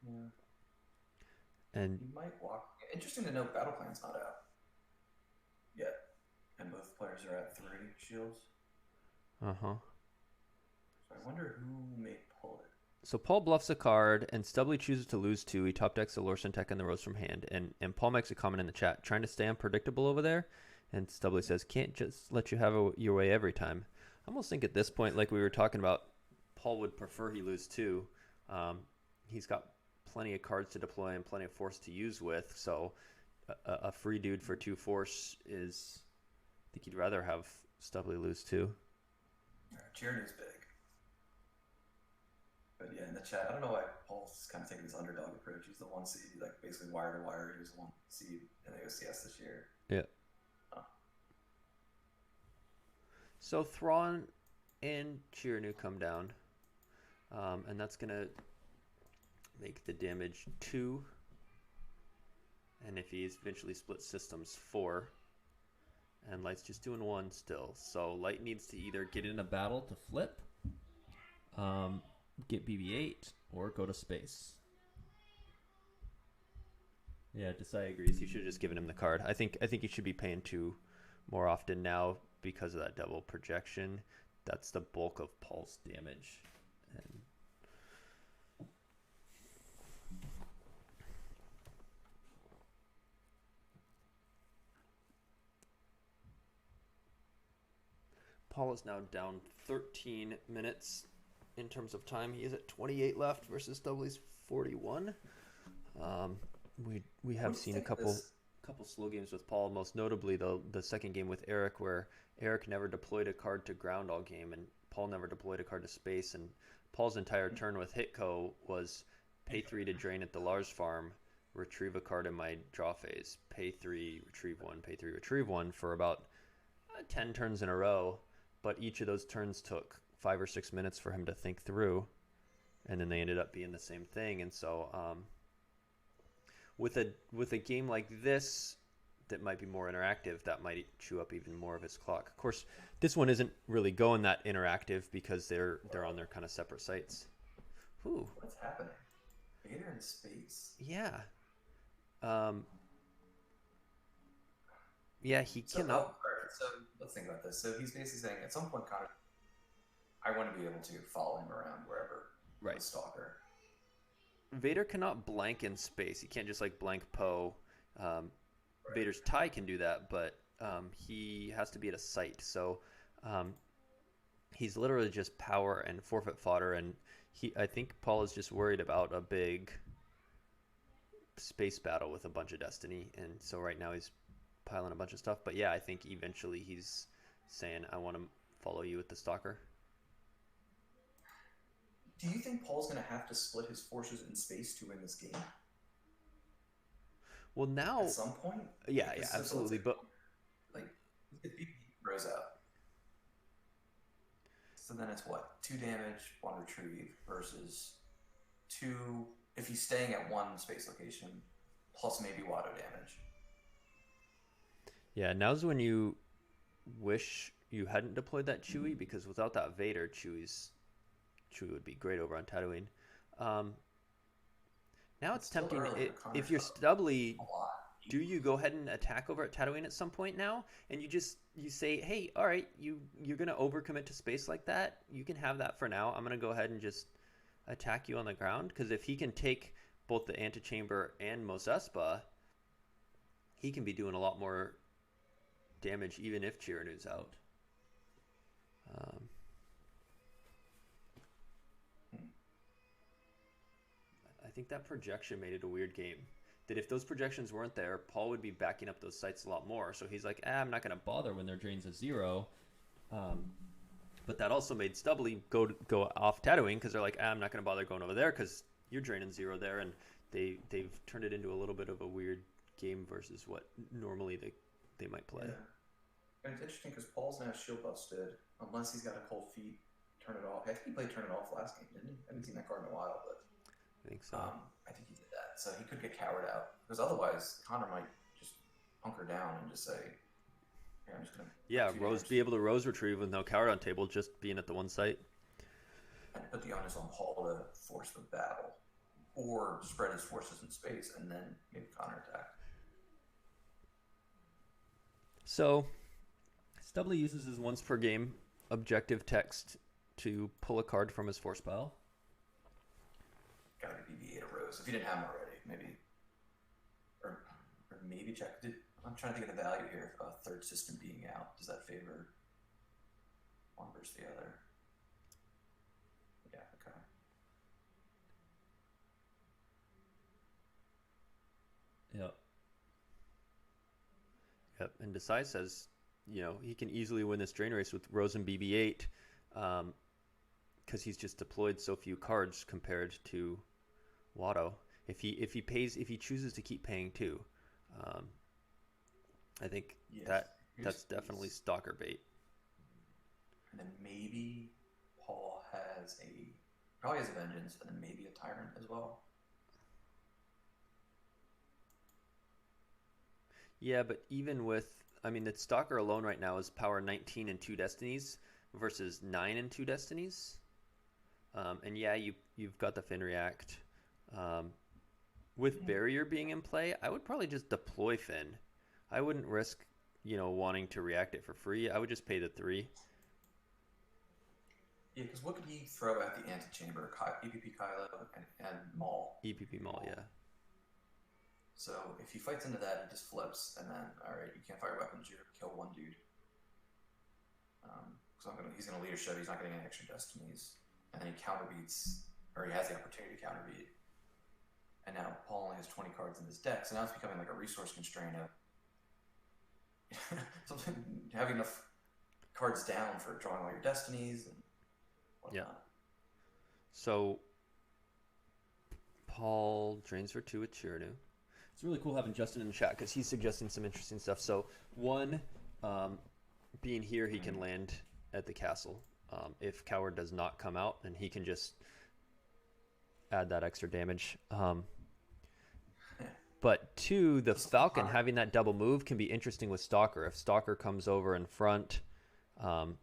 Yeah. And you might walk. Interesting to note, Battle Plan's not out yet, and both players are at 3 shields. So I wonder who may pull it. So Paul bluffs a card, and Stubbly chooses to lose 2. He top decks the Lorsan Tech and the Rose from hand, and Paul makes a comment in the chat, trying to stay unpredictable over there. And Stubbly says, "Can't just let you have your way every time." I almost think at this point, like we were talking about, Paul would prefer he lose 2. He's got plenty of cards to deploy and plenty of force to use with, so a free dude for 2 force is. I think you'd rather have Stubley lose too. Tierney's big. But yeah, in the chat, I don't know why Paul's kind of taking this underdog approach. He's the 1 seed, like basically wire to wire. He was the 1 seed in the OCS this year. Yeah. Oh. So Thrawn and Chiranu come down, and that's gonna make the damage 2. And if he eventually splits systems, 4. And Light's just doing 1 still. So Light needs to either get in a battle to flip, get BB-8, or go to space. Yeah, Desai agrees. You should have just given him the card. I think he should be paying 2 more often now because of that double projection. That's the bulk of Paul's damage. And Paul is now down 13 minutes in terms of time. He is at 28 left versus Stubley's 41. We have seen a couple slow games with Paul, most notably the second game with Eric, where Eric never deployed a card to ground all game, and Paul never deployed a card to space. And Paul's entire turn with Hitco was pay 3 to drain at the Lars farm, retrieve a card in my draw phase, pay 3, retrieve 1, pay 3, retrieve 1 for about 10 turns in a row. But each of those turns took 5 or 6 minutes for him to think through, and then they ended up being the same thing. And so with a game like this that might be more interactive, that might chew up even more of his clock. Of course, this one isn't really going that interactive because they're on their kind of separate sites. Ooh. What's happening? Vader in space. Yeah. Yeah, he cannot. So let's think about this. So he's basically saying at some point, Conor, I want to be able to follow him around wherever. Right. The stalker. Vader cannot blank in space. He can't just like blank Poe. Right. Vader's tie can do that, but he has to be at a site. So he's literally just power and forfeit fodder. And I think Paul is just worried about a big space battle with a bunch of Destiny. And so right now he's piling a bunch of stuff. But yeah, I think eventually he's saying, I want to follow you with the stalker. Do you think Paul's going to have to split his forces in space to win this game? Well, now at some point, yeah, absolutely. But like, if he throws out, so then it's what, 2 damage, 1 retrieve versus 2 if he's staying at 1 space location plus maybe Watto damage. Yeah, now's when you wish you hadn't deployed that Chewie, because without that Vader, Chewie would be great over on Tatooine. Now it's tempting. If you're Stubley, do you go ahead and attack over at Tatooine at some point now? And you say, hey, all right, you're going to overcommit to space like that. You can have that for now. I'm going to go ahead and just attack you on the ground. Because if he can take both the Antechamber and Mos Espa, he can be doing a lot more damage even if Chiranu's out. I think that projection made it a weird game. That if those projections weren't there, Paul would be backing up those sites a lot more. So he's like, I'm not going to bother when their drain's a 0. But that also made Stubley go off Tatooine, because they're like, I'm not going to bother going over there because you're draining 0 there. And they've turned it into a little bit of a weird game versus what normally they might play. Yeah. And it's interesting because Paul's now shield busted, unless he's got a cold feet, turn it off. I think he played turn it off last game, didn't he? I haven't seen that card in a while, but I think so. I think he did that. So he could get cowered out. Because otherwise, Conor might just hunker down and just say, hey, I'm just going to... Yeah, be able to Rose retrieve with no coward on table, just being at the one site. And put the onus on Paul to force the battle. Or spread his forces in space, and then maybe Conor attack. So, Stubley uses his once per game objective text to pull a card from his force pile. Gotta get BB-8 a Rose. If you didn't have him already, maybe. Or maybe check. I'm trying to think of the value here of a third system being out. Does that favor one versus the other? Yeah, okay. Yep. Yep. And Desai says, he can easily win this drain race with Rosen BB-8 because he's just deployed so few cards compared to Watto. If he chooses to keep paying too, um, I think Yes. that's definitely stalker bait. And then maybe Paul probably has a vengeance, and then maybe a tyrant as well. Yeah, but even with, the stalker alone right now is power 19 and 2 destinies versus 9 and 2 destinies. And yeah, you've got the Fin React. With barrier being in play, I would probably just deploy Fin. I wouldn't risk, wanting to react it for free. I would just pay the 3. Yeah, because what could he throw at the antechamber? EPP Kylo and Maul. EPP Maul, yeah. So if he fights into that, he just flips, and then alright, you can't fire weapons. You kill one dude. So he's gonna lead a shove. He's not getting any extra destinies, and then he counterbeats, or he has the opportunity to counterbeat. And now Paul only has 20 cards in his deck, so now it's becoming like a resource constraint of having enough cards down for drawing all your destinies and whatnot. Yeah. So Paul drains for 2 with Chirinu. It's really cool having Justin in the chat because he's suggesting some interesting stuff. So one, being here, he can land at the castle. If Coward does not come out, then he can just add that extra damage. But two, the Falcon having that double move can be interesting with Stalker. If Stalker comes over in front. One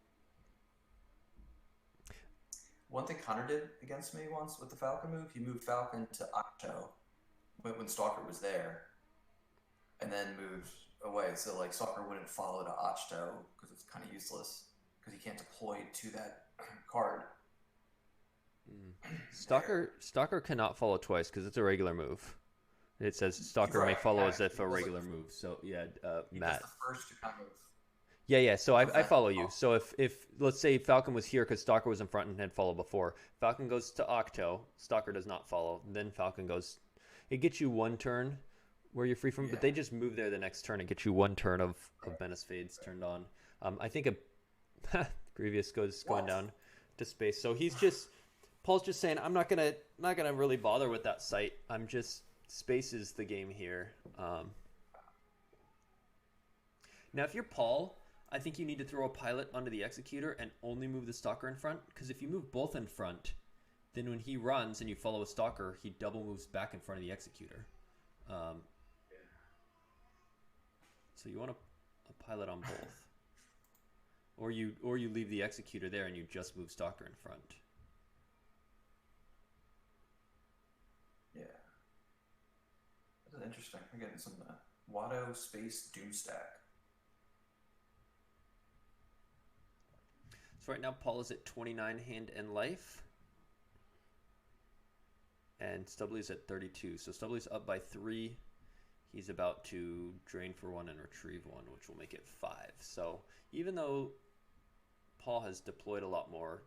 thing Conor did against me once with the Falcon move, he moved Falcon to Octo when Stalker was there, and then moved away. So like Stalker wouldn't follow to Octo because it's kind of useless because he can't deploy to that card. Stalker cannot follow twice because it's a regular move. It says Stalker may follow as if a regular move. So yeah, Matt. The first to kind of. Yeah. So I follow you. So if let's say Falcon was here because Stalker was in front and had followed before, Falcon goes to Octo, Stalker does not follow. Then Falcon goes. It gets you one turn where you're free from, but they just move there the next turn. It gets you one turn of Menace Fades turned on. I think Grievous goes going down to space. So Paul's just saying, I'm not gonna really bother with that site. I'm just space is the game here. Now, if you're Paul, I think you need to throw a pilot onto the Executor and only move the Stalker in front. Because if you move both in front, then when he runs and you follow a Stalker, he double moves back in front of the Executor. So you want a pilot on both. Or you leave the Executor there and you just move Stalker in front. Yeah. That's interesting. I'm getting some Watto Space Doomstack. So right now Paul is at 29 hand and life. And Stubbly's at 32. So Stubbly's up by 3. He's about to drain for 1 and retrieve 1, which will make it 5. So even though Paul has deployed a lot more,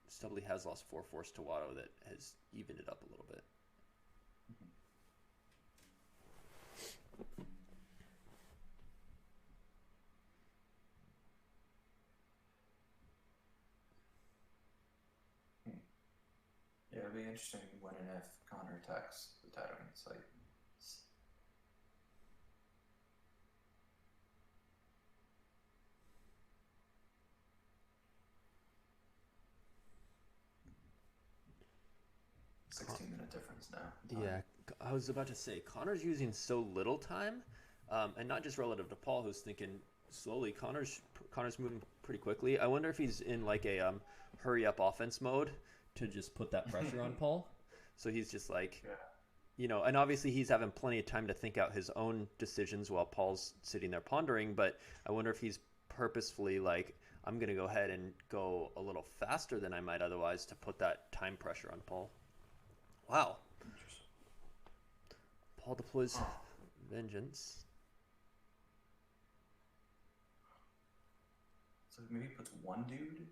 Stubbly has lost 4 force to Watto that has evened it up a little bit. Yeah, it'll be interesting when and if Conor attacks the Tatooine site. $16-minute difference now. Yeah, I was about to say, Conor's using so little time, and not just relative to Paul, who's thinking slowly. Conor's moving pretty quickly. I wonder if he's in like a hurry up offense mode to just put that pressure on Paul. So he's just like, and obviously he's having plenty of time to think out his own decisions while Paul's sitting there pondering. But I wonder if he's purposefully like, I'm going to go ahead and go a little faster than I might otherwise to put that time pressure on Paul. Wow. Paul deploys Vengeance. So maybe he puts one dude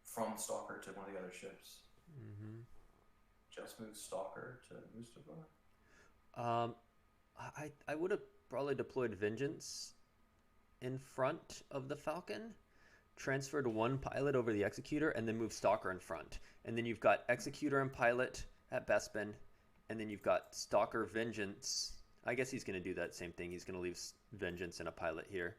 from Stalker to one of the other ships. Mm-hmm. Just moves Stalker to Mustafar. I would have probably deployed Vengeance in front of the Falcon, transferred one pilot over the Executor, and then move Stalker in front. And then you've got Executor and Pilot at Bespin, and then you've got Stalker Vengeance. I guess he's going to do that same thing. He's going to leave Vengeance and a Pilot here,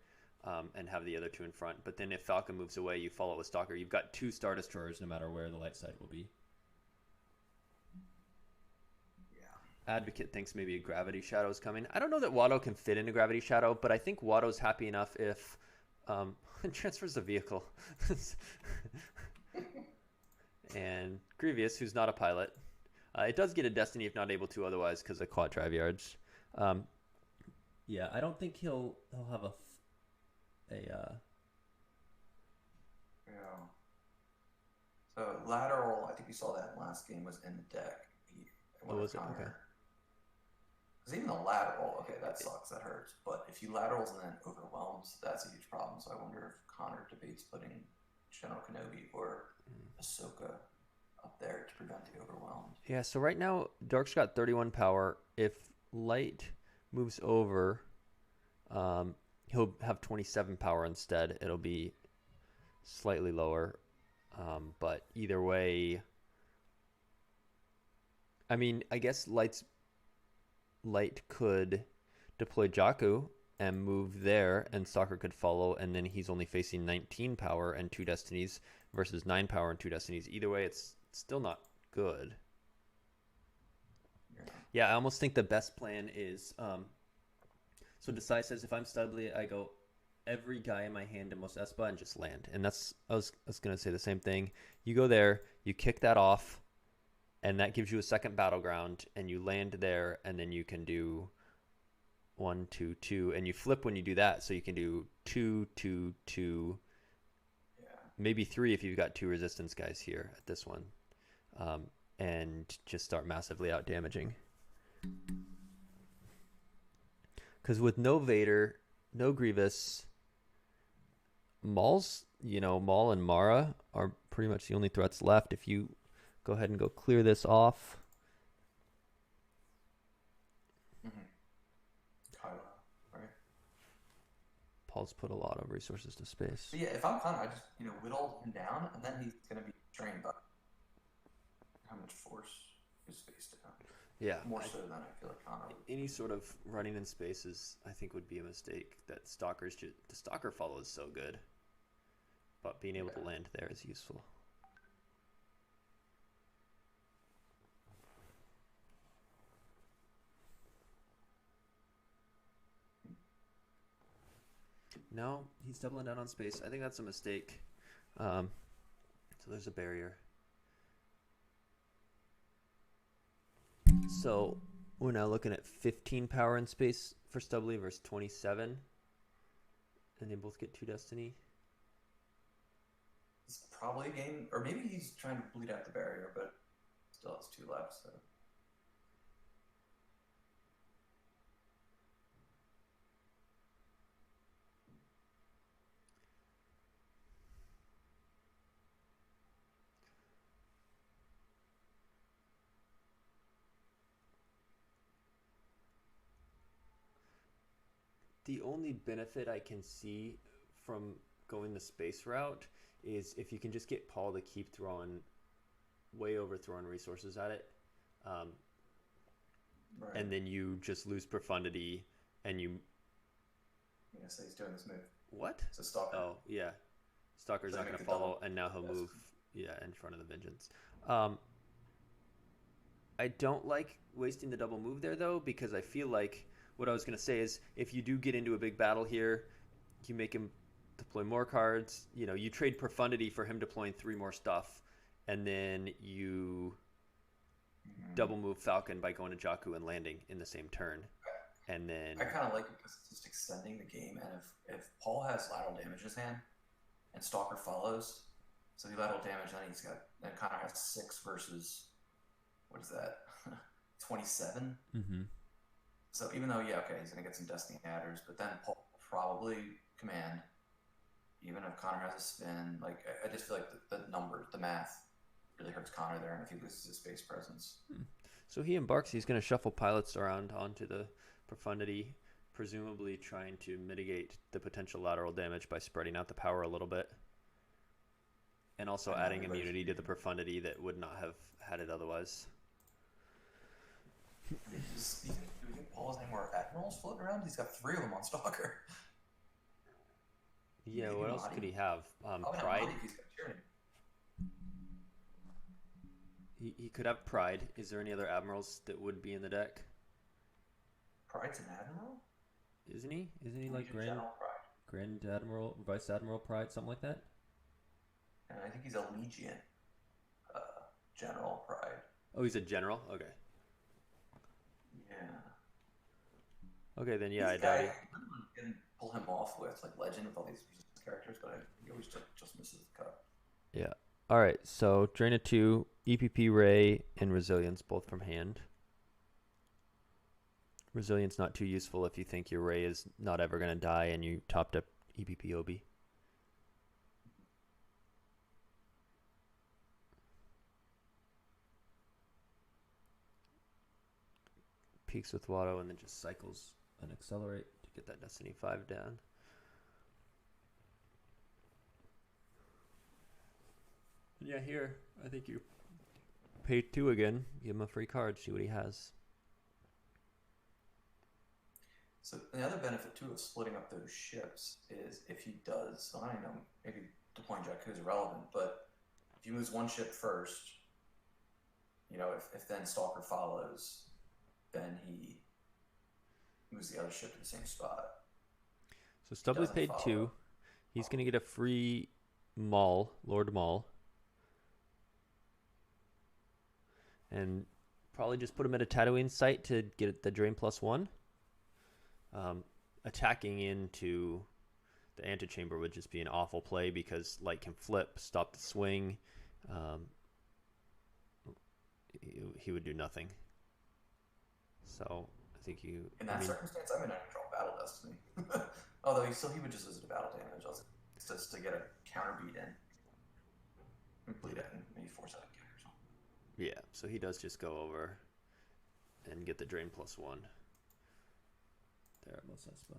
and have the other two in front. But then if Falcon moves away, you follow with Stalker. You've got two Star Destroyers no matter where the light side will be. Advocate thinks maybe a Gravity Shadow is coming. I don't know that Watto can fit into Gravity Shadow, but I think Watto's happy enough if transfers the vehicle. And Grievous, who's not a pilot. It does get a Destiny if not able to otherwise because of quad drive yards. Yeah, I don't think he'll have a Yeah. So lateral, I think we saw that last game was in the deck. what was it? Okay. Because even the lateral, okay, that sucks, that hurts. But if he laterals and then overwhelms, that's a huge problem. So I wonder if Conor debates putting General Kenobi or Ahsoka up there to prevent the overwhelm. Yeah, so right now, Dark's got 31 power. If Light moves over, he'll have 27 power instead. It'll be slightly lower. But either way, I mean, I guess Light could deploy Jakku and move there, and Stalker could follow, and then he's only facing 19 power and 2 Destinies versus 9 power and 2 Destinies. Either way, it's still not good. Yeah, I almost think the best plan is, so Desai says if I'm Studley, I go every guy in my hand to Mos Espa and just land. And that's, I was going to say the same thing. You go there, you kick that off, and that gives you a second battleground, and you land there, and then you can do 1, 2, 2, and you flip when you do that, so you can do 2, 2, 2, maybe 3 if you've got 2 resistance guys here at this one, and just start massively out damaging. Because with no Vader, no Grievous, Maul's, Maul and Mara are pretty much the only threats left. If you go ahead and go clear this off. Right. Paul's put a lot of resources to space. But yeah, if I'm Conor, I just whittle him down, and then he's going to be trained by how much force is spaced down. Yeah, more so than I feel like Conor would. Any sort of running in spaces, I think, would be a mistake. That the Stalker follow is so good, but being able to land there is useful. No, he's doubling down on space. I think that's a mistake. So there's a barrier. So we're now looking at 15 power in space for Stubley versus 27. And they both get 2 Destiny. It's probably a game, or maybe he's trying to bleed out the barrier, but still has 2 left, so. The only benefit I can see from going the space route is if you can just get Paul to keep way overthrowing resources at it. Right. And then you just lose profundity and you... I'm going to say he's doing this move. What? It's a Stalker. Oh, yeah. Stalker's not going to follow, and now he'll move in front of the Vengeance. I don't like wasting the double move there, though, because I feel like what I was going to say is if you do get into a big battle here, you make him deploy more cards. You trade profundity for him deploying 3 more stuff, and then you double move Falcon by going to Jakku and landing in the same turn. And then I kind of like it because it's just extending the game, and if Paul has lateral damage in his hand and Stalker follows, so the lateral damage, then Conor has 6 versus, what is that, 27? Mm-hmm. So even though, he's going to get some Destiny adders, but then Paul will probably command, even if Conor has a spin. Like, I just feel like the numbers, the math, really hurts Conor there, and if he loses his space presence. So he embarks, he's going to shuffle pilots around onto the Profundity, presumably trying to mitigate the potential lateral damage by spreading out the power a little bit. And also adding immunity to the Profundity that would not have had it otherwise. Do you think Paul has any more Admirals floating around? He's got 3 of them on Stalker. Yeah, Maybe what else Mahdi. could he have? Probably not Pride. Mahdi if he's got Tyranny. He could have Pride. Is there any other Admirals that would be in the deck? Pride's an Admiral? Isn't he? Isn't he like General Pride. Grand Admiral, Vice Admiral Pride, something like that? And I think he's a Legion General Pride. Oh, he's a general? Okay. Yeah. Okay, then yeah, I He's doubt a it. guy you can pull him off with, like Legend with all these characters, but he always just misses the cut. Yeah. All right, so Drain of 2, EPP Ray, and Resilience, both from hand. Resilience not too useful if you think your Ray is not ever going to die and you topped up EPP OB. Peaks with Watto and then just cycles and accelerate to get that Destiny 5 down. Yeah, here, I think you pay 2 again, give him a free card, see what he has. So the other benefit too of splitting up those ships is if he does, I don't know, maybe deploying Jakku is irrelevant, but if he moves one ship first, you know, if then Stalker follows, then he moves the other ship to the same spot. So Stubbly paid 2. He's going to get a free Maul, Lord Maul. And probably just put him at a Tatooine site to get the Drain +1. Attacking into the antechamber would just be an awful play because light can flip, stop the swing. He would do nothing. So I think you. In that circumstance, I may not control Battle Destiny. Although he would just visit a battle damage just to get a counter beat in. Complete it and maybe force out a kick or something. Yeah, so he does just go over and get the Drain +1. There, Los Espa.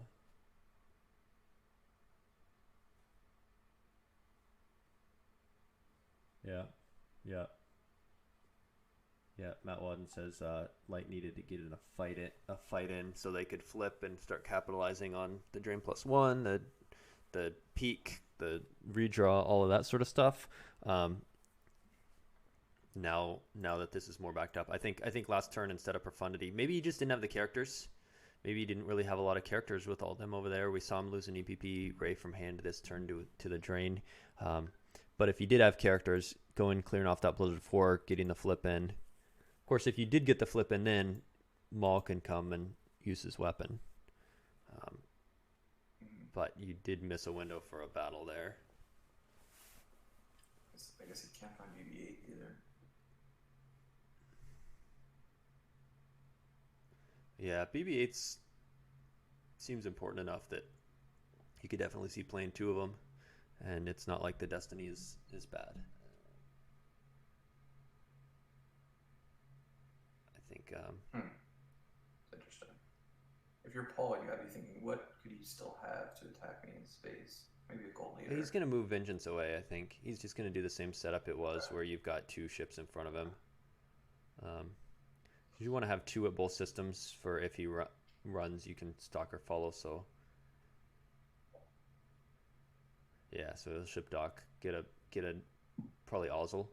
Yeah. Matt Wadden says Light needed to get in a fight in so they could flip and start capitalizing on the Drain +1, the peak, the redraw, all of that sort of stuff. Now that this is more backed up, I think last turn instead of Profundity, maybe he just didn't have the characters. Maybe he didn't really have a lot of characters with all of them over there. We saw him lose an EPP Ray from hand this turn to the Drain. But if he did have characters, going clearing off that Blizzard 4, getting the flip in. Of course, if you did get the flip in, then Maul can come and use his weapon. But you did miss a window for a battle there. I guess he can't find BB-8 either. Yeah, BB-8 seems important enough that you could definitely see playing 2 of them, and it's not like the Destiny is bad. I think. Interesting. If you're Paul, you gotta be thinking, what could he still have to attack me in space? Maybe a gold leader. He's going to move Vengeance away, I think. He's just going to do the same setup it was where you've got 2 ships in front of him. You want to have 2 at both systems for if he runs, you can stalk or follow. So yeah, so he'll ship dock, get a probably Ozzel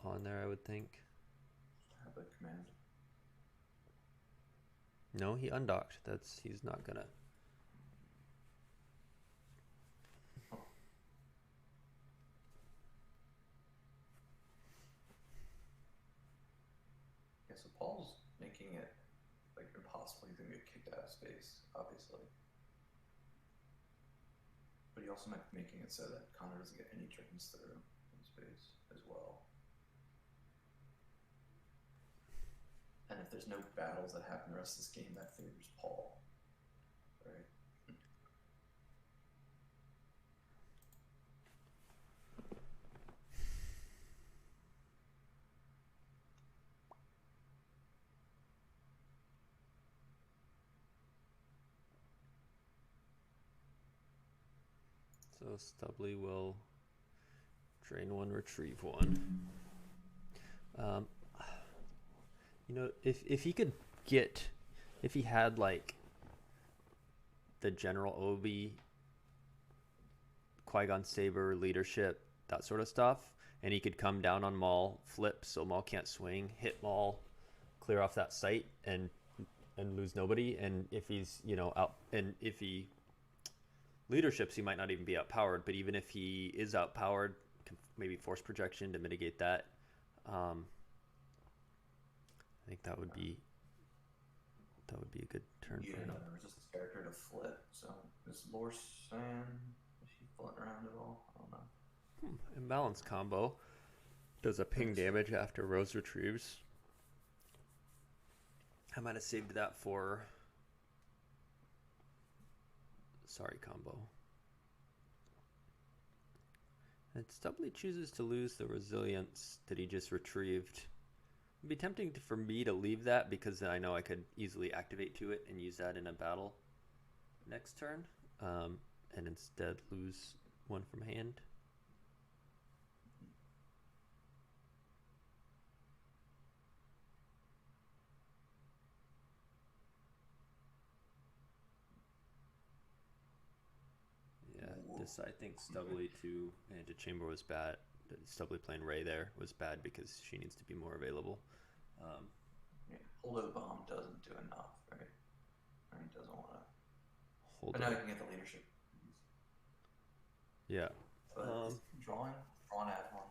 on there, I would think. Have a command. No, he undocked. He's not gonna. Yeah, so Paul's making it like impossible. He's gonna get kicked out of space, obviously. But he also might be making it so that Conor doesn't get any turns through in space as well. And if there's no battles that happen the rest of this game, that favors Paul. Right? So Stubbly will drain one, retrieve one. Um, if he could get, if he had like the General Obi, Qui-Gon Saber, leadership, that sort of stuff, and he could come down on Maul, flip so Maul can't swing, hit Maul, clear off that site, and lose nobody. And if he's out, and if he leaderships, he might not even be outpowered. But even if he is outpowered, maybe force projection to mitigate that. I think that would be a good turn for him. Another resistance character to flip. So is Lorsan, is she floating around at all? I don't know. Imbalance combo does a ping damage after Rose retrieves. I might have saved that for sorry combo. And Stubbly chooses to lose the resilience that he just retrieved. It'd be tempting for me to leave that because I know I could easily activate to it and use that in a battle next turn, and instead lose one from hand. Yeah, this I think Stubbly to chamber was bad. Stubbly playing Ray there was bad because she needs to be more available. Yeah, Holdo Bomb doesn't do enough, right? Or he doesn't want to. Hold but now you can get the leadership. Yeah. But drawn at one.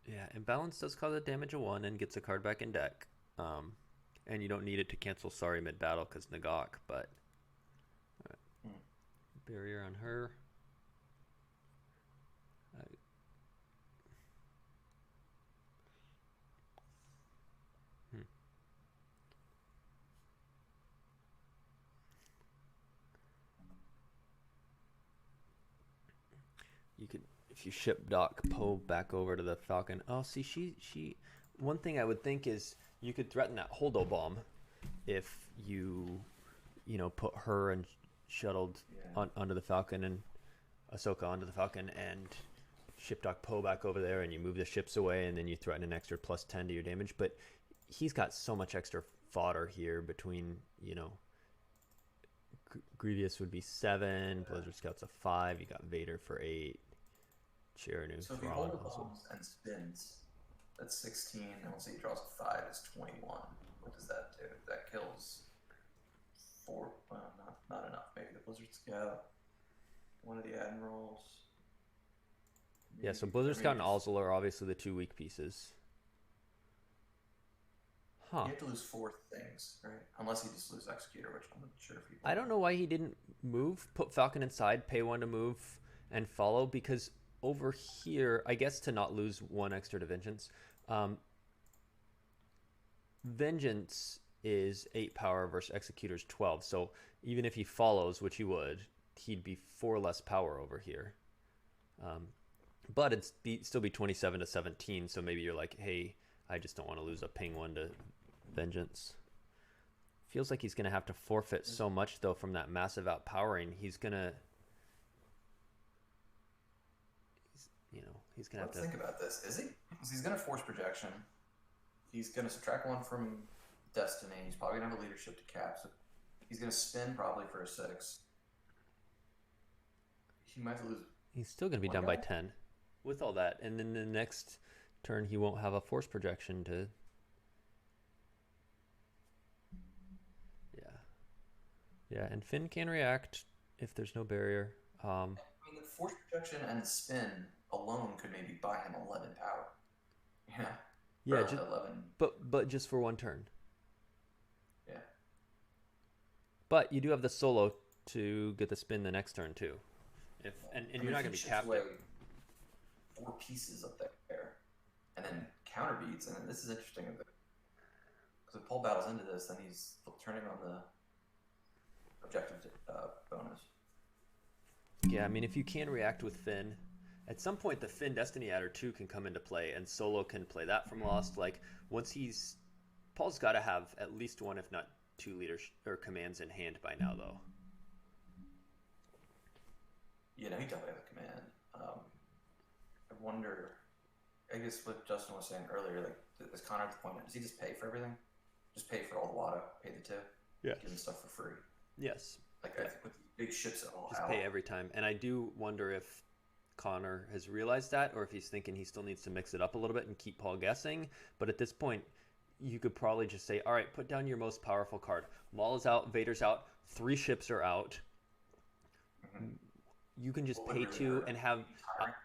Yeah, Imbalance does cause a damage of 1 and gets a card back in deck. And you don't need it to cancel Sorry mid-battle because Nagok, but... Barrier on her. You could, if you ship Doc Poe back over to the Falcon. Oh, see, she. One thing I would think is you could threaten that Holdo Bomb if you put her and shuttled onto the Falcon and Ahsoka onto the Falcon and ship Doc Poe back over there, and you move the ships away, and then you threaten an extra +10 to your damage. But he's got so much extra fodder here between Grievous would be 7, Blizzard Scout's a 5, you got Vader for 8, Chernu, so if you hold bombs and spins, that's 16, and we'll see he draws a 5, is 21. What does that do? That kills 4, well, not enough. Maybe the Blizzard Scout, one of the Admirals. Maybe, yeah, so Blizzard Scout and Ozzel are obviously the 2 weak pieces. Huh. You have to lose 4 things, right? Unless you just lose Executor, which I'm not sure if you... I don't know why he didn't move, put Falcon inside, pay 1 to move, and follow, because over here, I guess to not lose 1 extra to Vengeance, Vengeance is 8 power versus Executor's 12, so even if he follows, which he would, he'd be 4 less power over here. But it'd still be 27 to 17, so maybe you're like, hey, I just don't want to lose a ping 1 to Vengeance. Feels like he's going to have to forfeit so much, though, from that massive outpowering. He's going to... He's going to have to... Think about this. Is he? Because he's going to force projection. He's going to subtract 1 from Destiny. He's probably going to have a leadership to cap. So he's going to spin probably for a 6. He might lose... He's still going to be down by 10 with all that. And then the next turn, he won't have a force projection to... Yeah, and Finn can react if there's no barrier. I mean, the force projection and the spin alone could maybe buy him 11 power. Yeah, just, 11. But just for 1 turn. Yeah. But you do have the solo to get the spin the next turn too. And you're not going to be capped. 4 pieces up there, and then counter beats, and then this is interesting because if Paul battles into this, then he's turning on the objective bonus. Yeah, I mean, if you can react with Finn, at some point the Finn Destiny Adder 2 can come into play, and Solo can play that from Lost. Like, once Paul's got to have at least 1, if not two leaders or commands in hand by now, though. You know, he definitely has a command. I wonder. I guess what Justin was saying earlier, like, is Conor at the point? Does he just pay for everything? Just pay for all the Watto, pay the tip, Yeah. give him stuff for free. Yes. Like Yeah. I think with these big ships all Just out. pay every time. And I do wonder if Conor has realized that, or if he's thinking he still needs to mix it up a little bit and keep Paul guessing. But at this point, you could probably just say, all right, put down your most powerful card. Maul is out, Vader's out, 3 ships are out. Mm-hmm. You can just What would pay really 2 hurt? and have.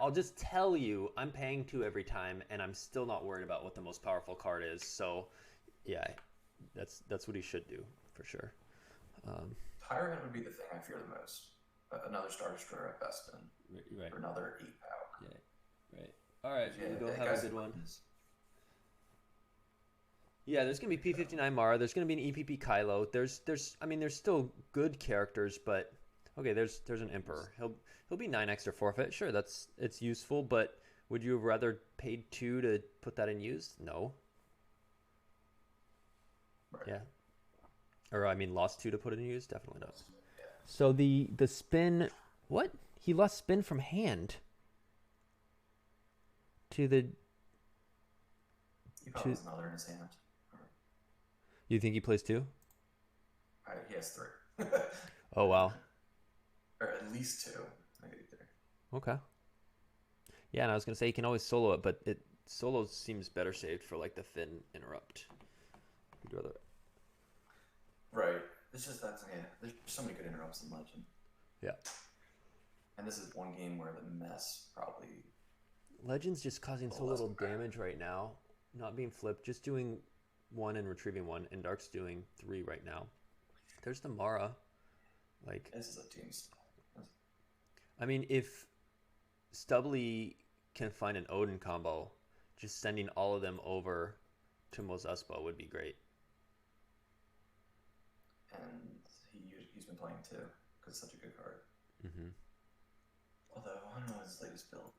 I'll just tell you, I'm paying 2 every time, and I'm still not worried about what the most powerful card is. So, yeah, that's what he should do for sure. Tyrant would be the thing I fear the most. Another Star Destroyer at best, Right. or another 8 power. Yeah. Right. All right. Yeah, Go that have a guy's good one. weakness. Yeah, there's gonna be P59 Mara. There's gonna be an EPP Kylo. There's still good characters, but okay, there's an Emperor. He'll be 9 extra forfeit. Sure, it's useful, but would you have rather paid 2 to put that in use? No. Right. Yeah. Or I mean, lost 2 to put it in use? Definitely not. Yeah. So the spin, what? He lost spin from hand to the. He probably has another in his hand. You think he plays 2? He has 3. Oh wow. Or at least 2. Maybe 3. Okay. Yeah, and I was gonna say you can always solo it, but solo seems better saved for like the Finn interrupt. You'd rather. Right. It's just there's so many good interrupts in Legend. Yeah. And this is one game where the mess probably. Legend's just causing so little damage right now, not being flipped, just doing 1 and retrieving 1, and Dark's doing 3 right now. There's the Mara. Like, this is a team. I mean, if Stubbly can find an Odin combo, just sending all of them over to Mos Espa would be great. And he's been playing too, because it's such a good card. Mm-hmm. Although, I don't know his latest build.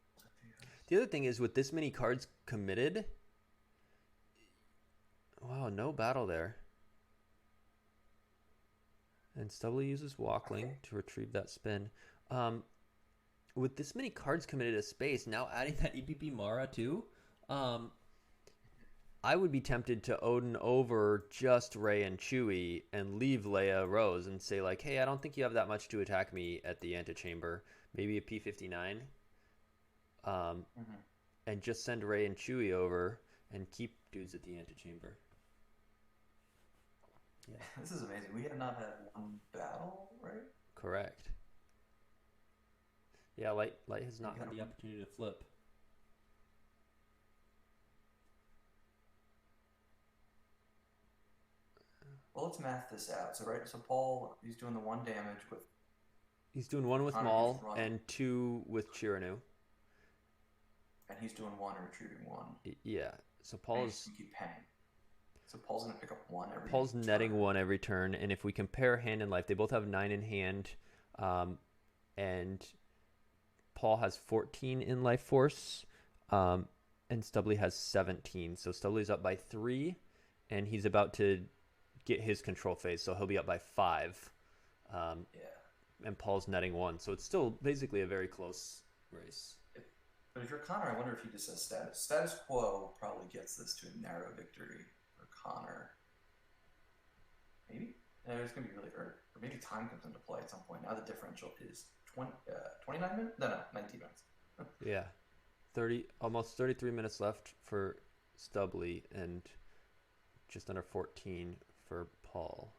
The other thing is, with this many cards committed, wow, no battle there. And Stubbly uses Walkling to retrieve that spin. With this many cards committed to space, now adding that EPP Mara too, I would be tempted to Odin over just Rey and Chewie and leave Leia Rose and say like, hey, I don't think you have that much to attack me at the antechamber. Maybe a P59. And just send Rey and Chewie over and keep dudes at the antechamber. Yeah. This is amazing. We have not had one battle, right? Correct. Yeah, Light has not had the opportunity to flip. Well, let's math this out. So Paul, he's doing the 1 damage with. He's doing 1 with Conor Maul and 2 with Chiranu. And he's doing 1 and retrieving 1. Yeah. So Paul's. Keep paying. So Paul's gonna pick up 1 every. Paul's netting 1 every turn, and if we compare hand and life, they both have 9 in hand, and Paul has 14 in life force, and Stubbly has 17. So Stubbly's up by 3, and he's about to get his control phase, so he'll be up by 5. Yeah. And Paul's netting 1, so it's still basically a very close race. But if you're Conor, I wonder if he just says status. Status quo probably gets this to a narrow victory for Conor. Maybe? No, it's going to be really hard. Or maybe time comes into play at some point. Now the differential is 29 minutes? No, 19 minutes. Yeah. Almost 33 minutes left for Stubbly and just under 14 for Paul.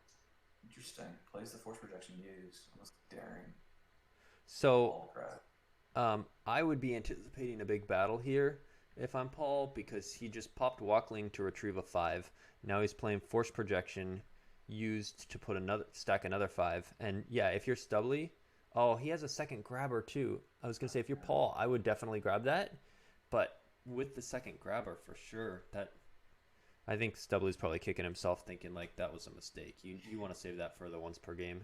Interesting. Plays the force projection used. Almost daring. So, I would be anticipating a big battle here if I'm Paul, because he just popped Walkling to retrieve a 5. Now he's playing force projection used to put stack another 5. And yeah, if you're Stubbly, he has a second grabber too. I was gonna say if you're Paul, I would definitely grab that, but with the second grabber for sure, I think Stubbly's probably kicking himself thinking like that was a mistake. You want to save that for the once per game.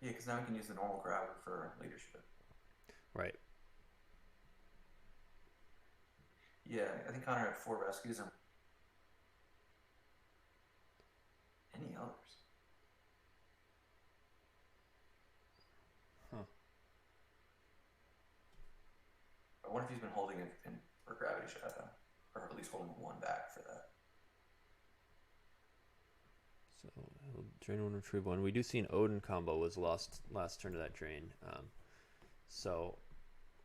Yeah, because now we can use the normal grabber for leadership. Right. Yeah, I think Conor had 4 rescues and any others. wonder if he's been holding it in for Gravity Shadow, or at least holding one back for that. So drain one, retrieve one. We do see an Odin combo was lost last turn to that drain. So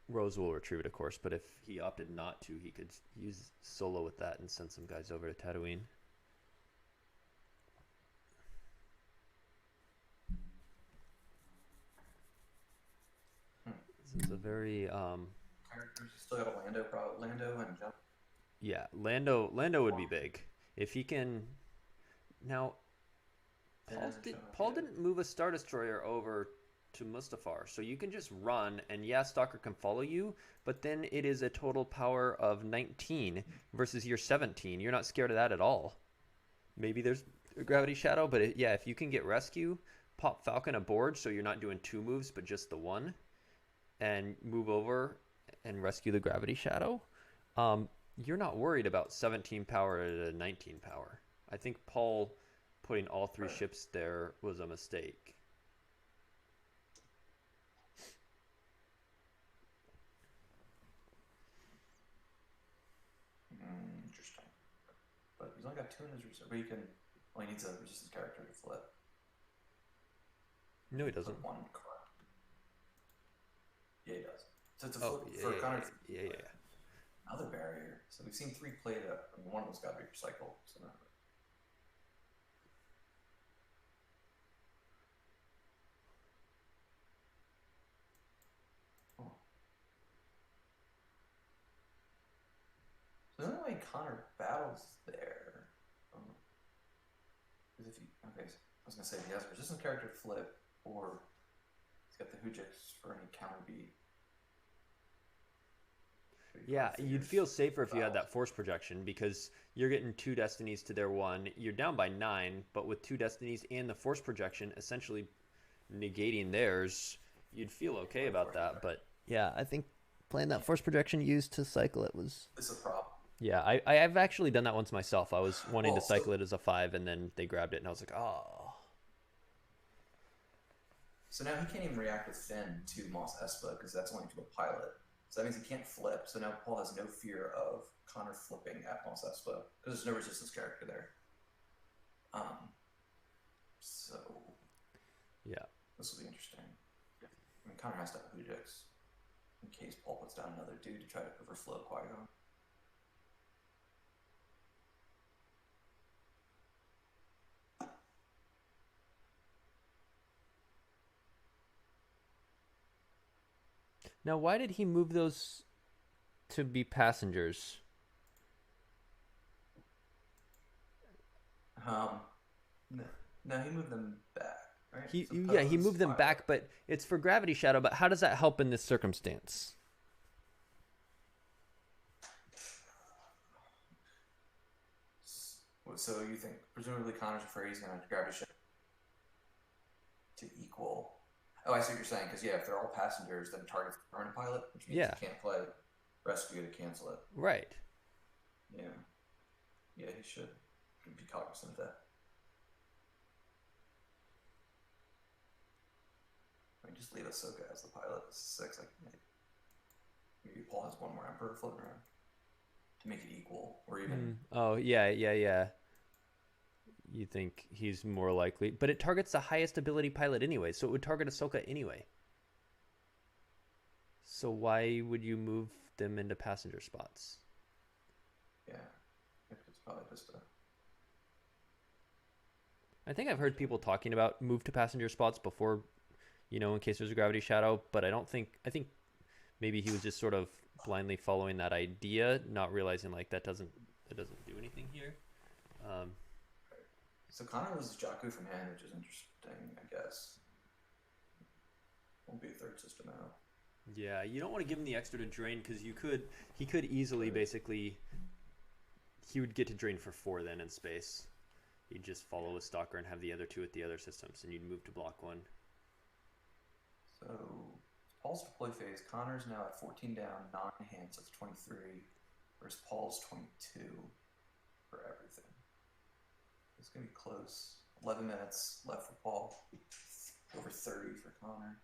Rose will retrieve it, of course, but if he opted not to, he could use solo with that and send some guys over to Tatooine. This is a very Characters still got a Lando, probably Lando and jump. yeah, Lando would be big if he can. Now, Paul didn't move a Star Destroyer over to Mustafar, so you can just run, and yeah, Stalker can follow you, but then it is a total power of 19 versus your 17. You're not scared of that at all. Maybe there's a Gravity Shadow, but yeah, if you can get Rescue, pop Falcon aboard, so you're not doing 2 moves, but just the 1, and move over and rescue the Gravity Shadow, you're not worried about 17 power at a 19 power. I think Paul putting all 3 ships there was a mistake. Interesting. But he's only got 2 in his reserve. But he can. Well, he needs a resistance character to flip. No, he doesn't. One card. Yeah, he does. So it's a flip for Conor. Yeah. Another barrier. So we've seen 3 played up. I mean, one of them's got to be recycled. So not. Oh. So the only way Conor battles there. Is if he. Okay, so I was gonna say if he has a resistance character to flip, or he's got the Hujix for any counter beat. Yeah, you'd feel safer if you had that force projection because you're getting 2 destinies to their 1. You're down by 9, but with 2 destinies and the force projection essentially negating theirs, you'd feel okay about that. But yeah, I think playing that force projection used to cycle it was... It's a problem. Yeah, I've actually done that once myself. I was wanting to cycle it as a 5, and then they grabbed it, and I was like, oh. So now he can't even react with Finn to Mos Espa because that's only to a pilot. So that means he can't flip. So now Paul has no fear of Conor flipping at Mos Espa because there's no resistance character there. So yeah, this will be interesting. I mean, Conor has to have Hujix in case Paul puts down another dude to try to overflow Qui-Gon. Now, why did he move those to be passengers? No, he moved them back. Right? He moved them back, but it's for Gravity Shadow. But how does that help in this circumstance? So you think presumably Connor's afraid he's going to Gravity Shadow to equal. Oh, I see what you're saying. Because, yeah, if they're all passengers, then target's a permanent pilot, which means you can't play Rescue to cancel it. Right. Yeah. Yeah, he should be cognizant of that. I mean, just leave Ahsoka as the pilot. This is 6. Like, maybe Paul has one more Emperor floating around to make it equal, or even. Oh, yeah. You think he's more likely, but it targets the highest ability pilot anyway, so it would target Ahsoka anyway. So why would you move them into passenger spots? Yeah, it's probably just a... I think I've heard people talking about move to passenger spots before, in case there's a Gravity Shadow, but I think maybe he was just sort of blindly following that idea, not realizing like that doesn't do anything here. So Conor loses Jakku from hand, which is interesting, I guess. Won't be a third system out. Yeah, you don't want to give him the extra to drain because he could easily he would get to drain for 4 then in space. You'd just follow a Stalker and have the other 2 at the other systems, and you'd move to block 1. So Paul's deploy phase. Connor's now at 14 down, 9 hands, that's 23. Whereas Paul's 22 for everything. It's going to be close. 11 minutes left for Paul. Over 30 for Conor.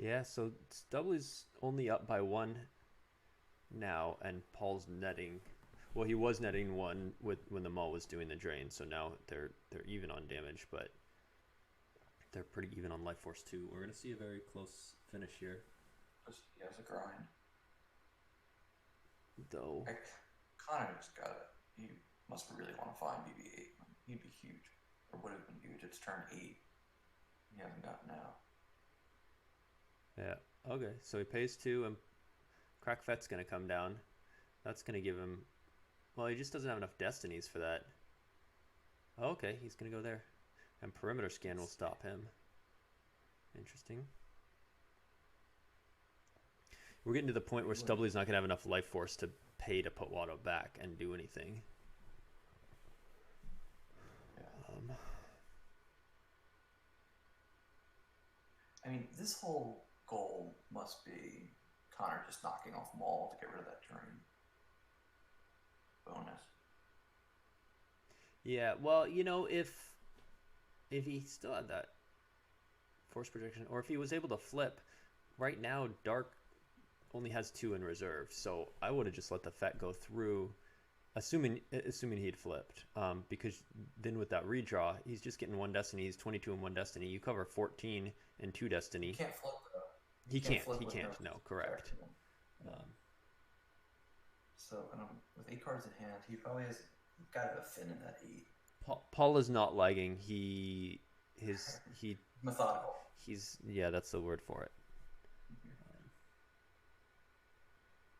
Yeah, so Stubley's only up by one now, and Paul's netting. Well, he was netting one with when the Maul was doing the drain, so now they're even on damage, but they're pretty even on life force too. We're gonna see a very close finish here, Just, yeah, it's a grind. though. Like, Connor just got it. He must really want to find BB-8. He'd be huge, or would have been huge. It's turn 8. He hasn't gotten now. Yeah. Okay, so he pays two, and Crack Fett's gonna come down. That's gonna give him. Well, he just doesn't have enough destinies for that. Oh, okay, he's gonna go there, and perimeter scan will stop him. Interesting. We're getting to the point where Stubley's not gonna have enough life force to pay to put Watto back and do anything. Yeah. I mean, this whole goal must be Connor just knocking off Maul to get rid of that drain bonus. Yeah, well, if he still had that force projection, or if he was able to flip, right now Dark only has two in reserve, so I would have just let the Fett go through, assuming he'd flipped, because then with that redraw, he's just getting one destiny. He's 22 in one destiny. You cover 14 in two destiny. He can't flip though. He can't. He can't. No, correct. So with 8 cards in hand, he probably has got a fin in that 8. Paul is not lagging. He methodical. Yeah, that's the word for it.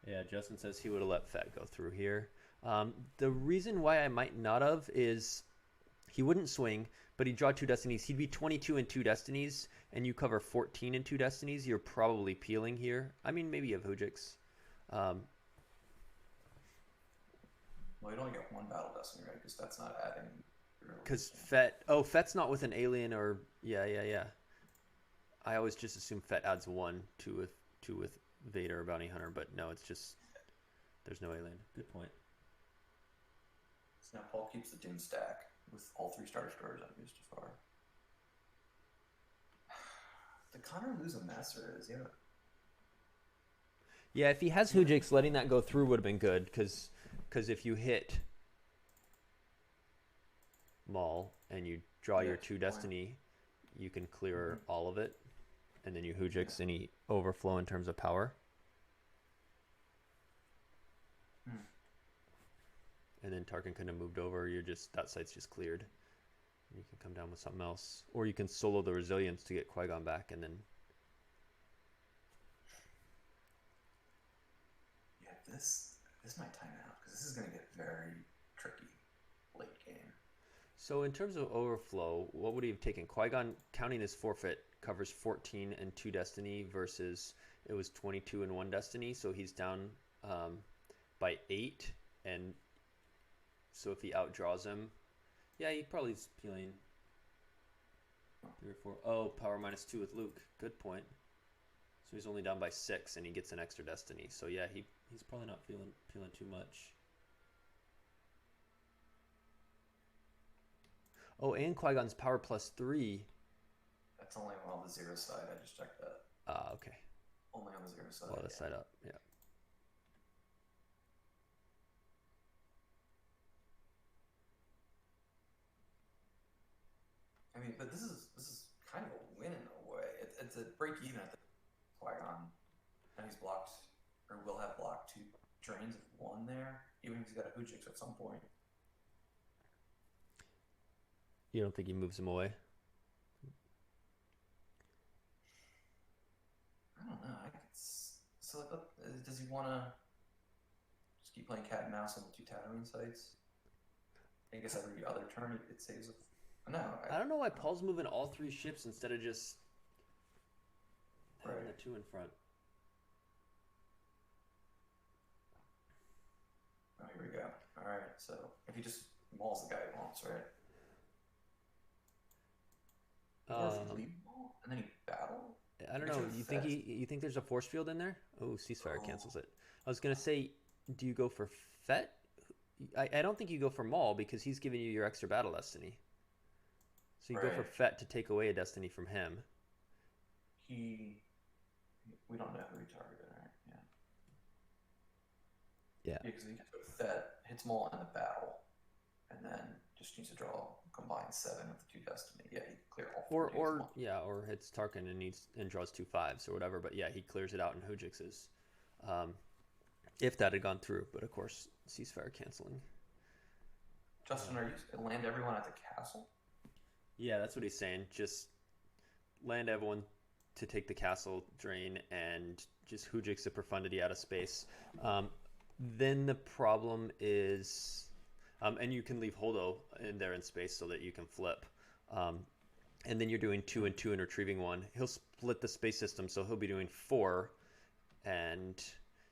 Yeah, Justin says he would have let Fett go through here. The reason why I might not have is he wouldn't swing, but he'd draw two destinies. He'd be 22 in two destinies, and you cover 14 in two destinies. You're probably peeling here. I mean, maybe you have Hujix. Well, you'd only get one battle destiny, right? Because that's not adding. Because Fett's not with an alien or yeah. I always just assume Fett adds one, two with Vader or Bounty Hunter, but no, it's just there's no alien. Good point. So now Paul keeps the Doom stack with all 3 starter stores unused so far. Did Conor lose a mess, or is he? Yeah, if he has Hujix, letting that go through would have been good, because if you hit Maul and you draw your 2 destiny, you can clear all of it, and then you Hujix any overflow in terms of power. And then Tarkin couldn't have moved over. That site's just cleared. You can come down with something else, or you can solo the resilience to get Qui-Gon back, and then. Yeah, this might time out because this is going to get very tricky late game. So in terms of overflow, what would he have taken? Qui-Gon, counting his forfeit, covers 14 and 2 destiny versus it was 22 and 1 destiny, so he's down by 8, and so if he outdraws him, yeah, he probably is peeling 3 or 4. Oh, power -2 with Luke. Good point. So he's only down by 6, and he gets an extra destiny. So yeah, he's probably not peeling too much. Oh, and Qui-Gon's power +3. That's only on the 0 side. I just checked that. Okay. Only on the 0 side. Well, the side up, yeah. I mean, but this is kind of a win in a way. It's a break even at the Qui-Gon, and he's blocked, or will have blocked 2 drains of 1 there, even if he's got a Hujix at some point. You don't think he moves him away? I don't know. So does he want to just keep playing cat and mouse on the 2 Tatooine sites? I guess every other turn it saves a. No, I don't know why Paul's moving all 3 ships instead of just having the 2 in front. Oh, here we go. All right, so if he just mauls the guy he wants, right? Or if he leave Maul and then he battle. I don't know. You think there's a force field in there? Oh, ceasefire cancels it. I was gonna say, do you go for Fett? I don't think you go for Maul because he's giving you your extra battle destiny. So you go for Fett to take away a destiny from him. He We don't know who he targeted, right? Yeah. Yeah. Yeah, because he gets with that, hits them all in the battle, and then just needs to draw a combined 7 with the 2 Destiny. Yeah, he clear all 4 dudes in one. Or hits Tarkin and draws 2 5s or whatever. But yeah, he clears it out in Hujix's. Um, if that had gone through, but of course, ceasefire canceling. Justin, are you just gonna land everyone at the castle? Yeah, that's what he's saying. Just land everyone to take the castle drain and just Hujix the profundity out of space. Then the problem is, and you can leave Holdo in there in space so that you can flip. And then you're doing 2 and 2 and retrieving 1. He'll split the space system, so he'll be doing 4, and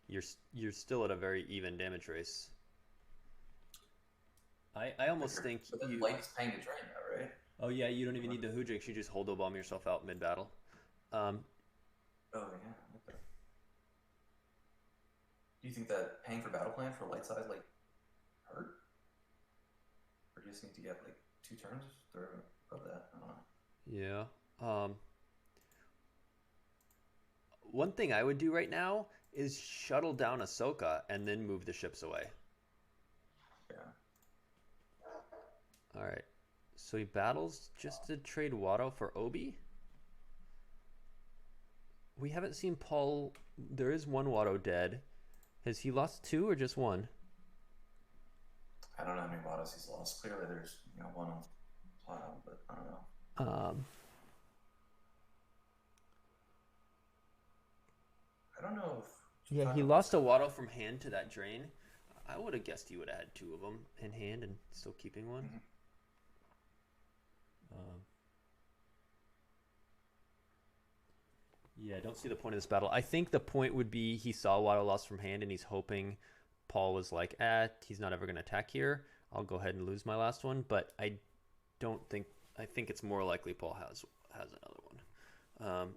you're still at a very even damage race. I almost think but then Light's paying the drain though, right? Oh yeah, you don't even need the Hujix. You just Holdo bomb yourself out mid battle. Oh yeah. Okay. Do you think that paying for battle plan for light size like hurt, or do you just need to get like 2 turns of that? I don't know. Yeah. One thing I would do right now is shuttle down Ahsoka and then move the ships away. Yeah. All right. So he battles just to trade Watto for Obi. We haven't seen Paul. There is 1 Watto dead. Has he lost 2 or just 1? I don't know how many Wattos he's lost. Clearly, there's 1 on file, but I don't know. I don't know if. Yeah, he lost a Watto from hand to that drain. I would have guessed he would have had 2 of them in hand and still keeping 1. Mm-hmm. Yeah, I don't see the point of this battle. I think the point would be he saw Watto lost from hand and he's hoping Paul was like, he's not ever going to attack here. I'll go ahead and lose my last one. But I think it's more likely Paul has another one.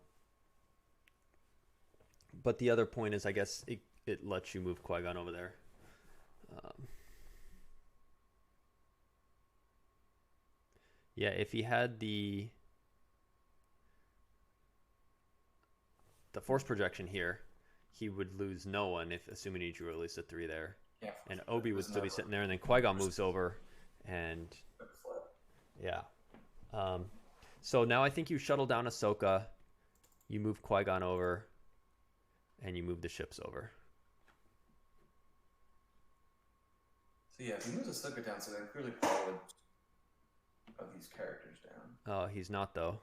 But the other point is, I guess it lets you move Qui-Gon over there. Yeah, if he had the force projection here, he would lose no one if assuming he drew at least a 3 there. Yeah, and Obi would still be sitting there, and then Qui-Gon moves over, and yeah. So now I think you shuttle down Ahsoka, you move Qui-Gon over, and you move the ships over. So yeah, if he moves Ahsoka down, so then clearly Paul would of these characters down. Oh, he's not though.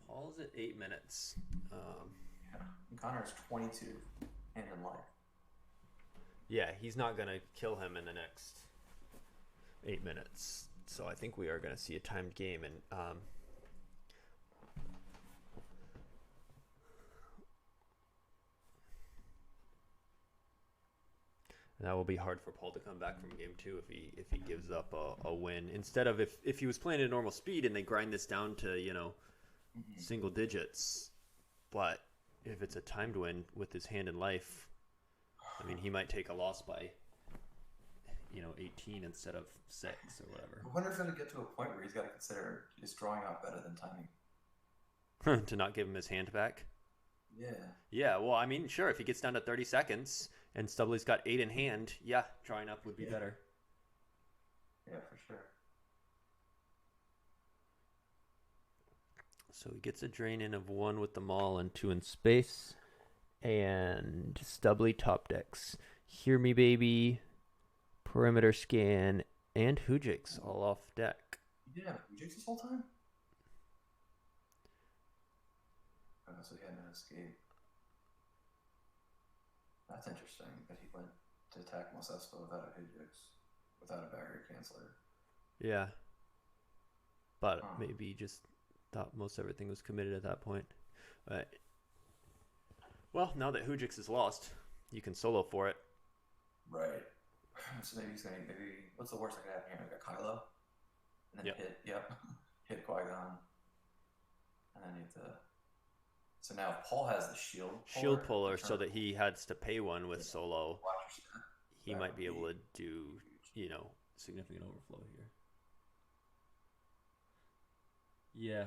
Paul's at 8 minutes. Yeah, and Conor is 22 and in life. Yeah, he's not going to kill him in the next 8 minutes. So I think we are going to see a timed game. And that will be hard for Paul to come back from game 2 if he gives up a win. Instead of if he was playing at normal speed and they grind this down to, single digits. But if it's a timed win with his hand in life, I mean, he might take a loss by, 18 instead of 6 or whatever. I wonder if it'll get to a point where he's got to consider his drawing out better than timing. To not give him his hand back? Yeah. Yeah, well, I mean, sure, if he gets down to 30 seconds and Stubley's got 8 in hand, yeah, drawing up would be better. Yeah, for sure. So he gets a drain in of 1 with the Maul and 2 in space. And Stubley top decks. Hear Me Baby, Perimeter Scan, and Hujix all off deck. You did have Hujix this whole time? Oh, so he had no escape. That's interesting that he went to attack Mos Espa without a Hujix, without a barrier canceller. Yeah. But maybe just thought most everything was committed at that point. But well, now that Hujix is lost, you can solo for it. Right. So maybe he's going to, what's the worst that could happen here? We got Kylo, and then hit Qui-Gon. and then you have to. So now if Paul has the Shield the puller, turn so that he has to pay one with yeah, solo. watch your step. He That might would be able be to do, huge. significant overflow here. Yeah.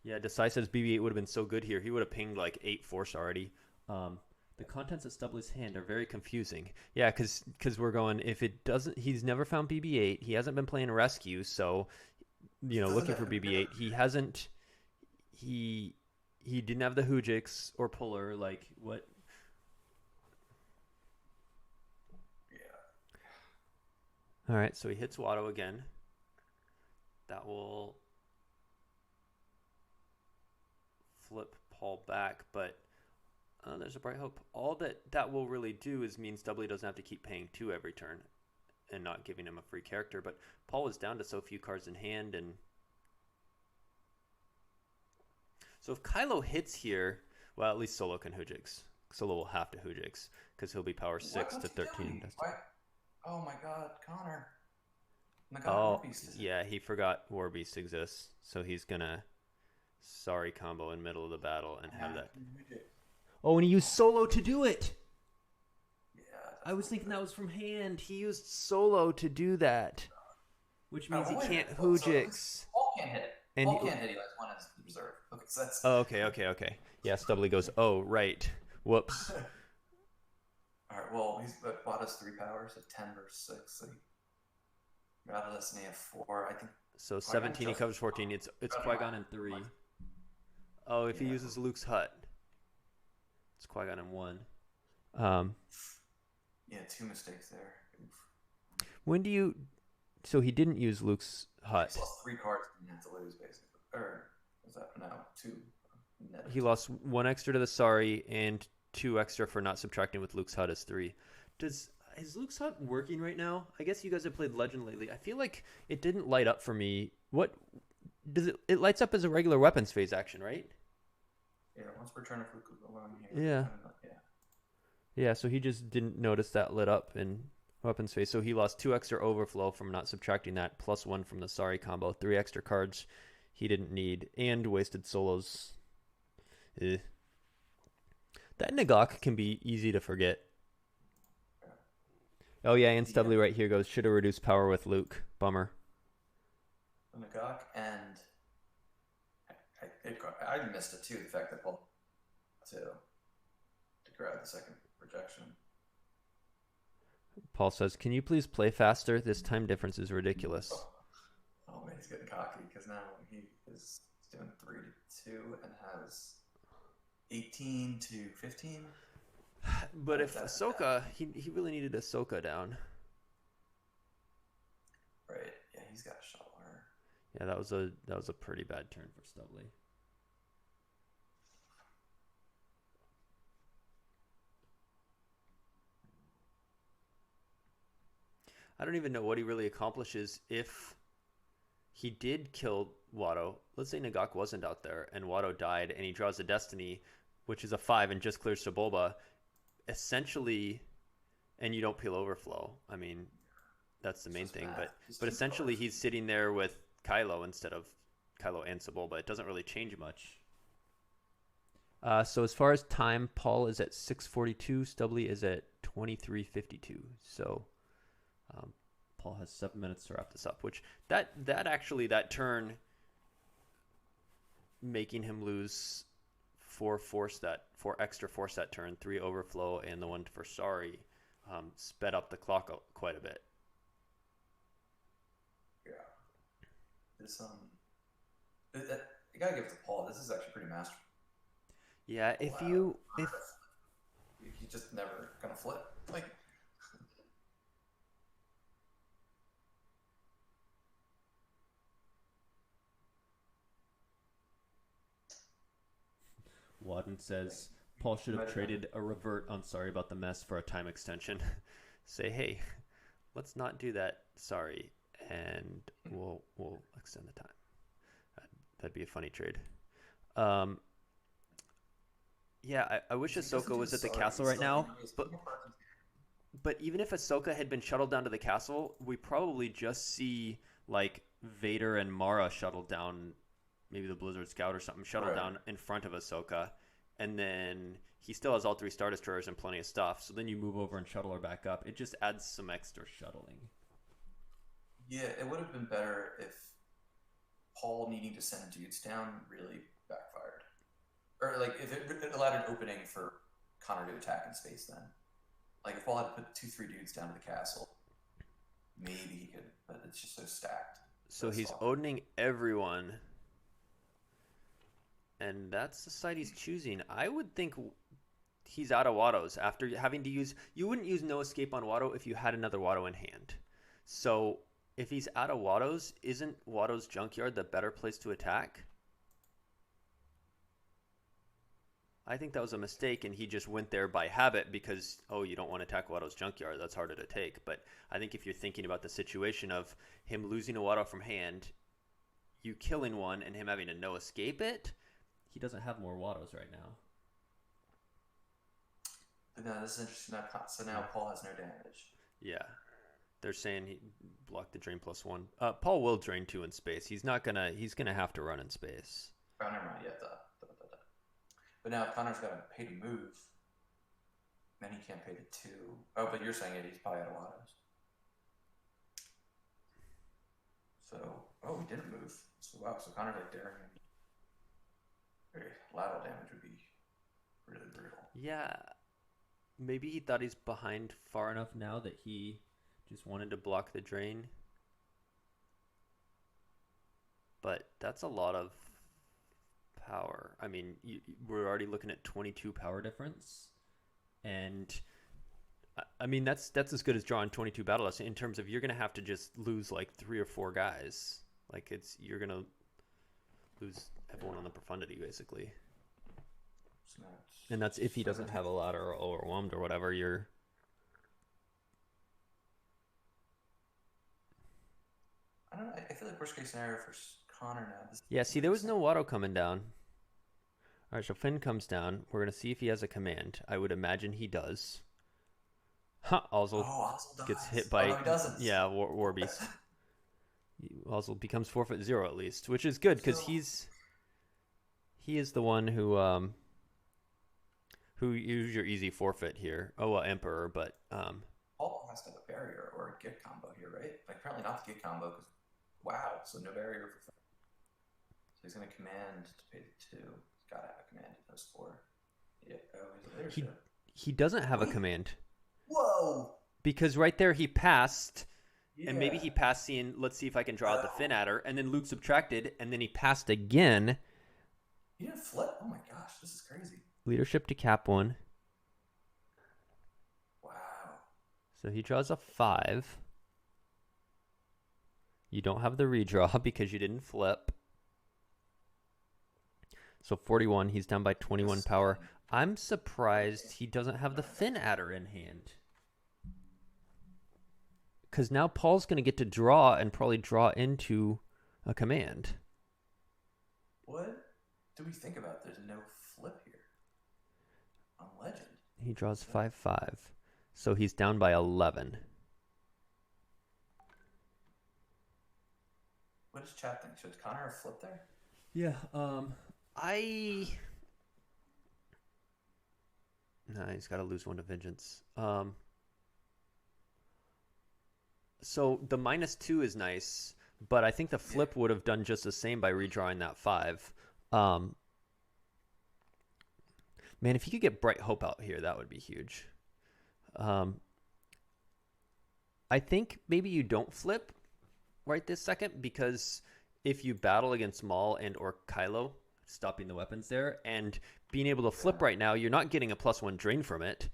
Yeah, Desai says BB-8 would have been so good here. He would have pinged like 8 force already. Um, the contents of Stubbly's hand are very confusing. Yeah, because we're going, if it doesn't, he's never found BB-8. He hasn't been playing rescue, so, Doesn't looking it? for BB-8. He hasn't, he didn't have the Hujix or puller. Like, what? Yeah. All right, so he hits Watto again. That will flip Paul back, but there's a bright hope. All that will really do is means W doesn't have to keep paying 2 every turn and not giving him a free character. But Paul was down to so few cards in hand, and so if Kylo hits here, well, at least Solo can Hujix. Solo will have to Hujix because he'll be power 6 to What's he 13. doing? What? Oh my God, Connor. Oh my God, Oh, Warbeast is yeah, he forgot Warbeast exists, so he's gonna sorry combo in middle of the battle and have that. Oh, and he used Solo to do it. Yeah. I was thinking that was from hand. He used Solo to do that, which means he can't Hujix. Paul can't hit it. And Paul can't hit. He has one as reserve. Okay, so that's. Oh, okay. Yeah, Stubbly goes, oh, right. Whoops. All right. Well, he's bought us 3 powers, so 10 versus 6. So he got us an AF4. I think. So 17, he covers 14. It's Qui-Gon in 3. Oh, if he uses Luke's hut, it's Qui-Gon in 1. Yeah, 2 mistakes there. Oof. When do you? So he didn't use Luke's hut. He lost 3 cards and he had to lose basically. Or was that no 2? He lost 1 extra to the sorry and 2 extra for not subtracting with Luke's hut as 3. Is Luke's hut working right now? I guess you guys have played Legend lately. I feel like it didn't light up for me. What does it? It lights up as a regular weapons phase action, right? Yeah, once Return of Luke is alone here. Yeah. Yeah, so he just didn't notice that lit up in weapons phase. So he lost 2 extra overflow from not subtracting that, plus 1 from the sorry combo. 3 extra cards he didn't need, and wasted solos. That Nagok can be easy to forget. Oh yeah, and Stubbly right here goes, should have reduced power with Luke. Bummer. Nagok, and I missed it too, the fact that Paul to grab the second projection. Paul says, can you please play faster? This time difference is ridiculous. Oh man, he's getting cocky because now he is doing 3-2 and has 18 to 15. But if Ahsoka, he really needed Ahsoka down. Right. Yeah, he's got a shuttler. Yeah, that was a pretty bad turn for Stubbly. I don't even know what he really accomplishes if he did kill Watto. Let's say Nagok wasn't out there and Watto died and he draws a Destiny, which is a 5 and just clears Sebulba. Essentially, and you don't peel overflow. I mean, that's the main thing. But essentially, he's sitting there with Kylo instead of Kylo and Sebulba. It doesn't really change much. So as far as time, Paul is at 6:42. Stubbly is at 23:52. So Paul has 7 minutes to wrap this up. Which that turn, making him lose 4 extra force that turn, 3 overflow, and the 1 for sorry, sped up the clock quite a bit. Yeah. This you gotta give it to Paul. This is actually pretty masterful. Yeah, if he's just never gonna flip. Like Wadden says Paul should have traded a revert on sorry about the mess for a time extension. Say, hey, let's not do that. Sorry, and we'll extend the time. That'd be a funny trade. Yeah, I wish Ahsoka was at the castle right now, but even if Ahsoka had been shuttled down to the castle, we probably just see like Vader and Mara shuttled down, maybe the Blizzard Scout or something, shuttle Right. down in front of Ahsoka, and then he still has all 3 Star Destroyers and plenty of stuff. So then you move over and shuttle her back up. It just adds some extra shuttling. Yeah, it would have been better if Paul needing to send dudes down really backfired. Or, like, if it allowed an opening for Conor to attack in space then. Like, if Paul had put 2, 3 dudes down to the castle, maybe he could, but it's just so stacked. So That's he's all. Odening everyone, and that's the side he's choosing. I would think he's out of Wattos after having to use. You wouldn't use No Escape on Watto if you had another Watto in hand. So if he's out of Wattos, isn't Watto's Junkyard the better place to attack? I think that was a mistake, and he just went there by habit because, oh, you don't want to attack Watto's Junkyard. That's harder to take. But I think if you're thinking about the situation of him losing a Watto from hand, you killing one, and him having to no escape it, he doesn't have more Wattos right now. But no, this is interesting. So now Paul has no damage. Yeah. They're saying he blocked the drain +1. Paul will drain 2 in space. He's gonna have to run in space. Oh, never mind. Yeah, But now if Connor's got to pay to move, then he can't pay the 2. Oh, but you're saying it. He's probably out of Wattos. So, oh, he didn't move. So wow. So Connor's like daring him. Very lateral damage would be really brutal. Yeah. Maybe he thought he's behind far enough now that he just wanted to block the drain. But that's a lot of power. I mean, we're already looking at 22 power difference. And I mean, that's as good as drawing 22 battle lists in terms of you're going to have to just lose like 3 or 4 guys. Like you're going to lose everyone on the profundity basically. So And that's if he doesn't have a ladder or overwhelmed or whatever. I don't know. I feel like worst case scenario for Connor now. Yeah, see, there was no Watto coming down. All right, so Finn comes down. We're going to see if he has a command. I would imagine he does. Also gets hit by... Oh, no, he doesn't. Yeah, War Beast. Also becomes forfeit 0 at least, which is good because he is the one who used your easy forfeit here. Oh, well, Emperor, but... Paul has to have a barrier or a get combo here, right? Like, apparently not the get combo because, wow, so no barrier for Finn. So he's going to command to pay the 2. He's got to have a command in those 4. Yeah, oh, he's a leadership. He doesn't have a command. Whoa! Because right there he passed, Yeah. and maybe he passed seeing, let's see if I can draw out the Finn adder, and then Luke subtracted, and then he passed again. He didn't flip? Oh my gosh, this is crazy. Leadership to cap 1. Wow. So he draws a 5. You don't have the redraw because you didn't flip. So 41, he's down by 21 power. I'm surprised he doesn't have the Finn adder in hand. Because now Paul's going to get to draw and probably draw into a command. What do we think about? There's no flip here on Legend. He draws 5/5. So he's down by 11. What does chat think? Should Connor have flipped there? Yeah, Nah, he's got to lose 1 to Vengeance. So the -2 is nice, but I think the flip would have done just the same by redrawing that 5. Man, if you could get Bright Hope out here, that would be huge. I think maybe you don't flip right this second because if you battle against Maul and or Kylo, stopping the weapons there, and being able to flip right now, you're not getting a +1 drain from it.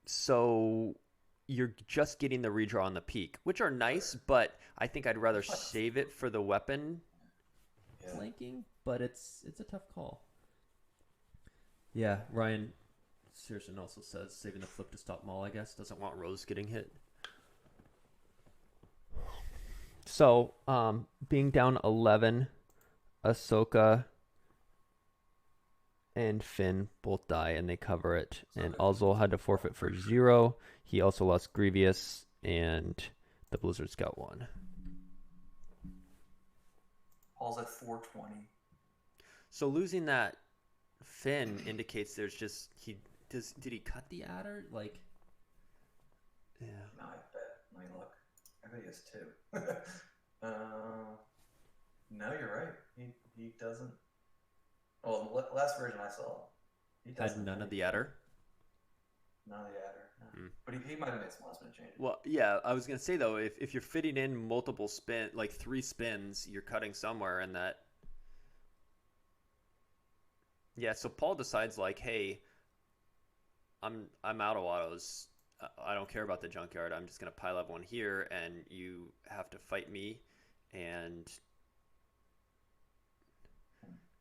So you're just getting the redraw on the peak, which are nice, but I think I'd rather save it for the weapon flanking, but it's a tough call. Yeah, Ryan Searson also says saving the flip to stop Maul, I guess. Doesn't want Rose getting hit. So, being down 11, Ahsoka and Finn both die, and they cover it. And Ozzel had to forfeit for 0. He also lost Grievous, and the Blizzard Scout won. Paul's at 420. So losing that fin indicates there's just did he cut the adder? Like, yeah. No, I bet. Let me look. I bet he has two. No, you're right. He doesn't. Well, the last version I saw, he Had doesn't. none of the adder. None of the adder. No. Mm. But he might have made some last minute changes. Well, yeah, I was gonna say though, if you're fitting in multiple spin, like 3 spins, you're cutting somewhere, and that. Yeah, so Paul decides like, hey, I'm out of Wattos. I don't care about the junkyard. I'm just gonna pile up one here, and you have to fight me. And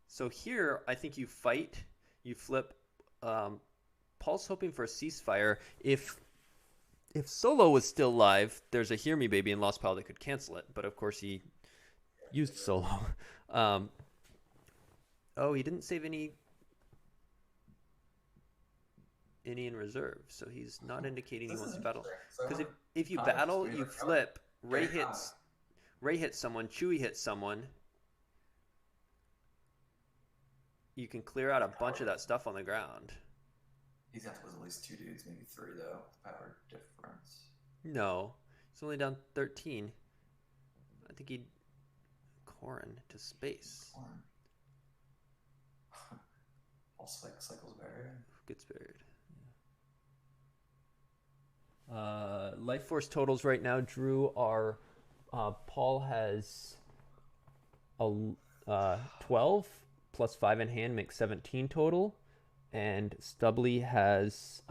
so here, I think you fight, you flip. Paul's hoping for a ceasefire. If Solo was still live, there's a Hear Me Baby and Lost Pile that could cancel it. But of course, he used Solo. Oh, he didn't save any in reserve, so he's not indicating he wants to battle. Because if you battle, you flip. Ray hits someone. Chewie hits someone. You can clear out a bunch of that stuff on the ground. He's got to lose at least 2 dudes, maybe 3 though. The power difference. No, he's only down 13. I think he'd Corin to space. Corin. All cycles buried. Gets buried. Life Force totals right now, Drew, are Paul has 12 plus 5 in hand makes 17 total, and Stubbly has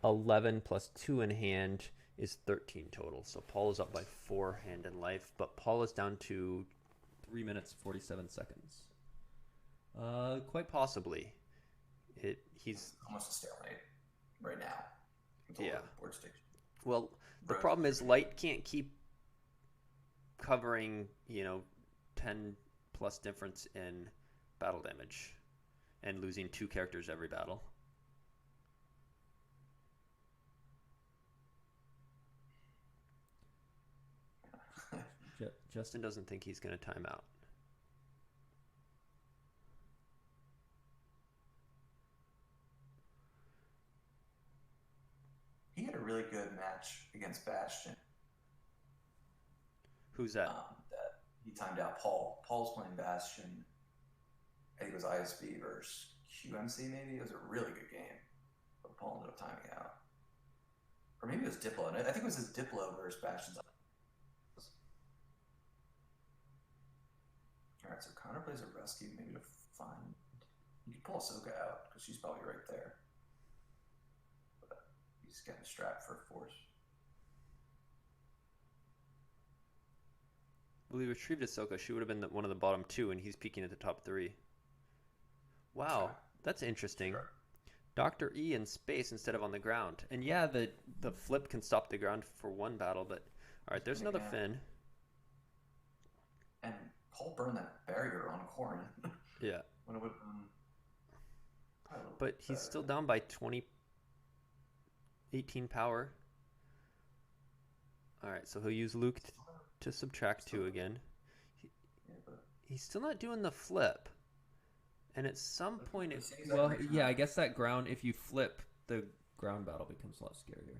11 plus 2 in hand is 13 total. So Paul is up by 4 hand in life, but Paul is down to 3 minutes 47 seconds. Quite possibly. He's almost a stalemate right now. Yeah. Board station. Well, the problem is Light can't keep covering, 10 plus difference in battle damage and losing 2 characters every battle. Justin doesn't think he's going to time out. He had a really good match against Bastion. Who's that? That he timed out Paul. Paul's playing Bastion. I think it was ISB versus QMC maybe. It was a really good game. But Paul ended up timing out. Or maybe it was Diplo. I think it was his Diplo versus Bastion's. Alright, so Conor plays a rescue maybe to find. You can pull Ahsoka out because she's probably right there. But he's getting strapped for force. Well, he retrieved Ahsoka. She would have been one of the bottom 2, and he's peeking at the top 3. Wow, that's interesting. Sure. Dr. E in space instead of on the ground. And yeah, the flip can stop the ground for one battle, but all right, there's another fin. And Paul burned that barrier on Corin. Yeah. When it would but he's still down by 18 power. All right, so he'll use Luke to subtract 2 again. He's still not doing the flip. And at some point, I guess that ground, if you flip, the ground battle becomes a lot scarier.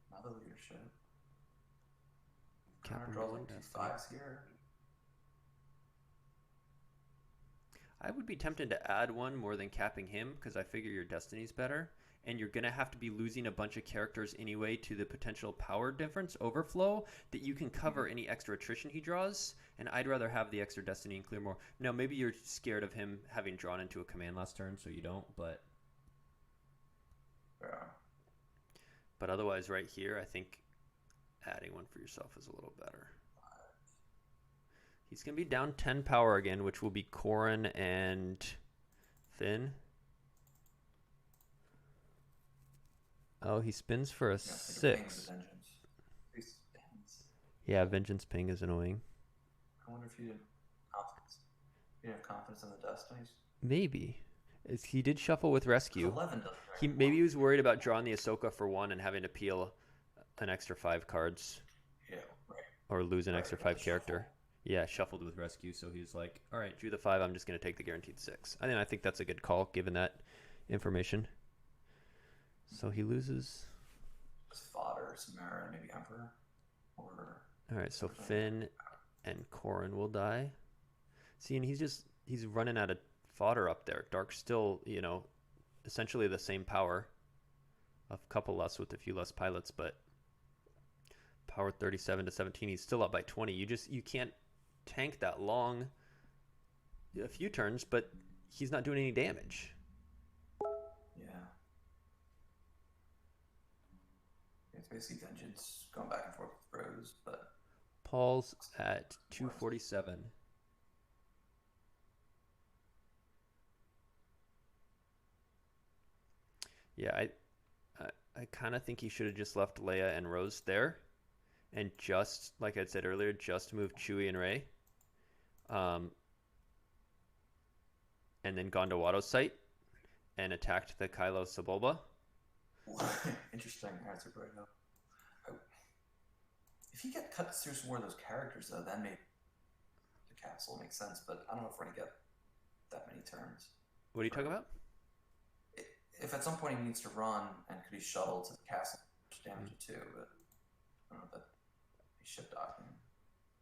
Another leadership. Conor draws like 2 5s here. I would be tempted to add one more than capping him because I figure your destiny's better. And you're going to have to be losing a bunch of characters anyway to the potential power difference overflow that you can cover any extra attrition he draws. And I'd rather have the extra destiny and clear more. Now, maybe you're scared of him having drawn into a command last turn, so you don't, but... Yeah. But otherwise, right here, I think adding one for yourself is a little better. He's going to be down 10 power again, which will be Corin and Finn. Oh, he spins for a 6. Yeah, Vengeance Ping is annoying. I wonder if you did confidence. You have confidence in the Destinies? Maybe. He did shuffle with Because rescue. 11 doesn't He bring maybe one. he was worried about drawing the Ahsoka for one and having to peel an extra 5 cards Yeah, right, or lose an right. extra You have to 5 shuffle. character. Yeah, shuffled with rescue, so he's like, all right, drew the 5. I'm just going to take the guaranteed 6. I think that's a good call given that information. So he loses. Just fodder, Samara, maybe Emperor, or All right, so something like Finn and Corrin will die. See, and he's running out of fodder up there. Dark's still, essentially the same power. A couple less with a few less pilots, but power 37 to 17. He's still up by 20. You can't tank that long. A few turns, but he's not doing any damage. that. Yeah. It's basically Vengeance going back and forth with Rose, but Paul's at worse. 247. Yeah, I kind of think he should have just left Leia and Rose there, and just like I said earlier, just move Chewie and Rey, um, and then gone to Watto's site and attacked the Kylo Sebulba. Interesting answer, right now. If you get cut through some more of those characters, though, then maybe the castle makes sense. But I don't know if we're gonna get that many turns. What are you talking For about? if at some point he needs to run and could be shuttled to the castle, which damage it too. But I don't know if that be ship docking.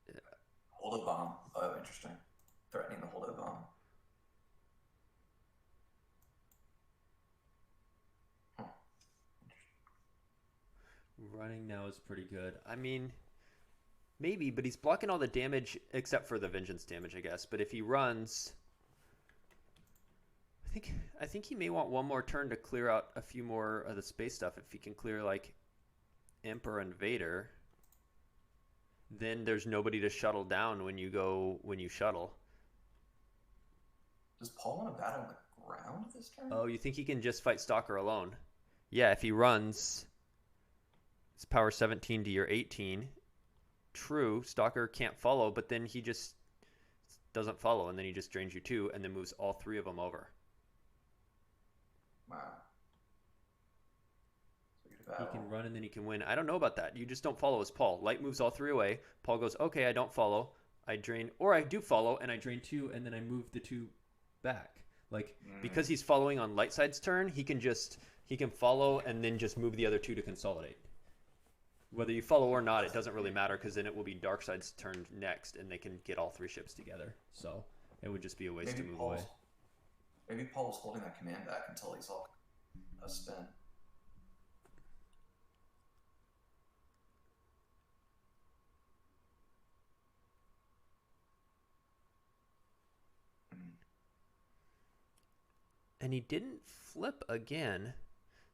Yeah. Holdo bomb. Oh, interesting. Threatening the Holdo bomb. Huh. Running now is pretty good. I mean, maybe, but he's blocking all the damage except for the vengeance damage, I guess. But if he runs, I think I think he may want one more turn to clear out a few more of the space stuff. If he can clear like Emperor and Vader, then there's nobody to shuttle down when you shuttle. Does Paul want to battle on the ground this turn? Oh, you think he can just fight Stalker alone? Yeah, if he runs, it's power 17 to your 18. True, Stalker can't follow, but then he just doesn't follow, and then he just drains you 2, and then moves all 3 of them over. Wow. So we could He battle. can run and then he can win. I don't know about that. You just don't follow as Paul. Light moves all 3 away. Paul goes, okay, I don't follow. I drain, or I do follow, and I drain 2, and then I move the 2 back. Like, because he's following on Light Side's turn, he can follow and then just move the other 2 to consolidate. Whether you follow or not, it doesn't really matter because then it will be Darkseid's turn next, and they can get all 3 ships together. So it would just be a waste Maybe to move Paul's away. maybe Paul's holding that command back until he's all a spin. Hmm. And he didn't flip again.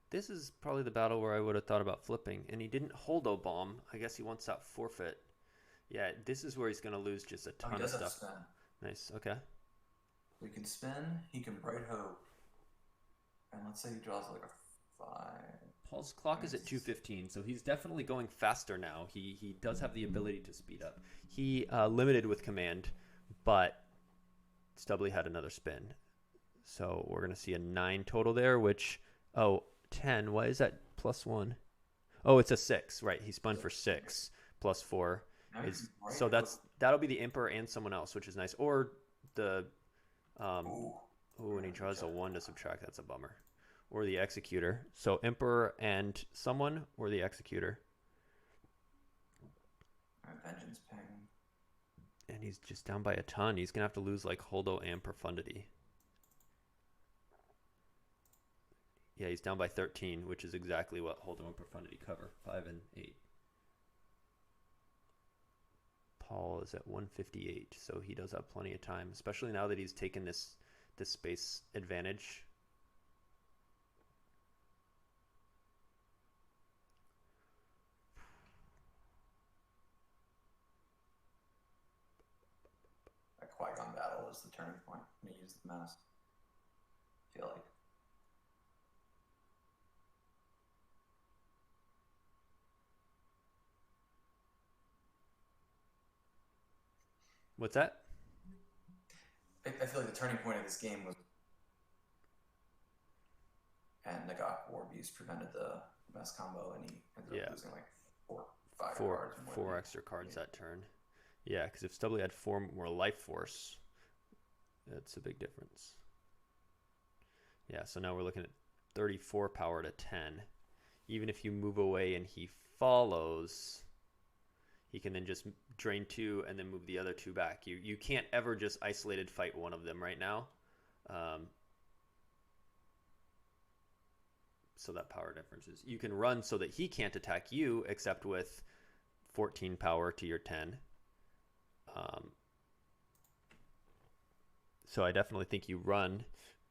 This is probably the battle where I would have thought about flipping. And he didn't holdo bomb. I guess he wants that forfeit. Yeah, this is where he's going to lose just a Oh, he ton of does have to stuff. spin. Nice. Okay. So he can spin. He can bright hope. And let's say he draws like a 5. Paul's clock is at 2:15, so he's definitely going faster now. He does have the ability to speed up. He limited with command, but Stubbly had another spin. So we're going to see a 9 total there, which, 10. Why is that plus 1? Oh, it's a 6. Right, he spun for 6 plus 4. Now he can bright So hope. that'll be the Emperor and someone else, which is nice. Or the Ooh. when he draws a 1 to subtract, that's a bummer. Or the Executor. So Emperor and someone, or the Executor. Alright, Vengeance ping. And he's just down by a ton. He's going to have to lose like Holdo and Profundity. Yeah, he's down by 13, which is exactly what Holdo and Profundity cover. 5 and 8. Paul is at 158, so he does have plenty of time, especially now that he's taken this space advantage. That Qui-Gon battle is the turning point when he used the mask. I feel like. What's that? I feel like the turning point of this game was and Nagak War Beast prevented the mass combo, and he ended up Yeah, losing like four, five four cards more than four he. extra cards Yeah. that turn. Yeah, because if Stubley had four more life force, that's a big difference. Yeah, so now we're looking at 34 power to 10. Even if you move away and he follows, he can then just drain two and then move the other two back. You can't ever just isolated fight one of them right now. Um, so that power difference is you can run so that he can't attack you except with 14 power to your 10. Um, so I definitely think you run,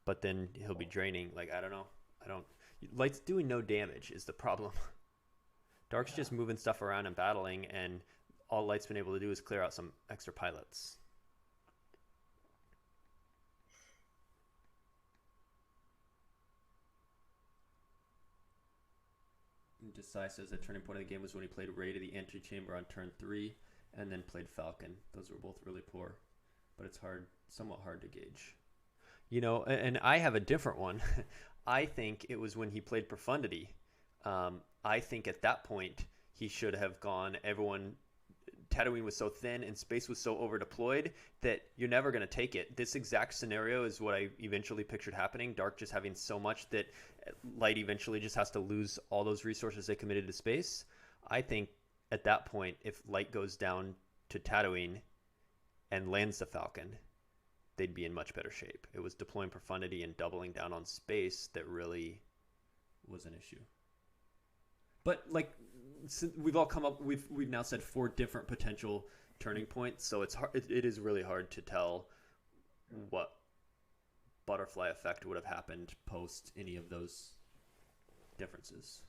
but then he'll be draining. Like, I don't know. I don't. Light's doing no damage is the problem. Dark's Yeah. just moving stuff around and battling, and all Light's been able to do is clear out some extra pilots. Desai says the turning point of the game was when he played Ray to the Antechamber on turn 3 and then played Falcon. Those were both really poor, but it's somewhat hard to gauge. And I have a different one. I think it was when he played Profundity. I think at that point he should have gone. Tatooine was so thin and space was so over deployed that you're never going to take it. This exact scenario is what I eventually pictured happening. Dark just having so much that Light eventually just has to lose all those resources they committed to space. I think at that point, if Light goes down to Tatooine and lands the Falcon, they'd be in much better shape. It was deploying Profundity and doubling down on space that really was an issue. But like we've all come up, we've now said 4 different potential turning points, so it's hard. It is really hard to tell what butterfly effect would have happened post any of those differences.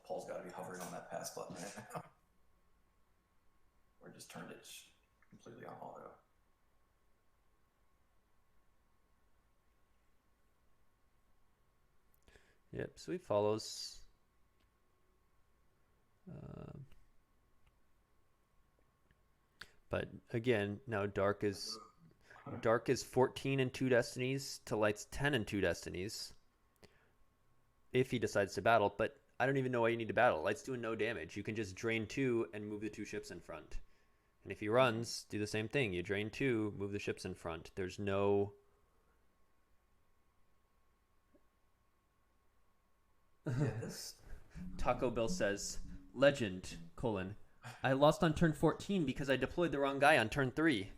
Paul's got to be hovering on that pass button right now. Or just turned it completely on auto. Yep, so he follows. But again, now Dark is 14 and 2 destinies to Light's 10 and 2 destinies if he decides to battle, but I don't even know why you need to battle. Light's doing no damage. You can just drain 2 and move the 2 ships in front. And if he runs, do the same thing. You drain 2, move the ships in front. There's no... Taco Bell says, Legend, : I lost on turn 14 because I deployed the wrong guy on turn 3.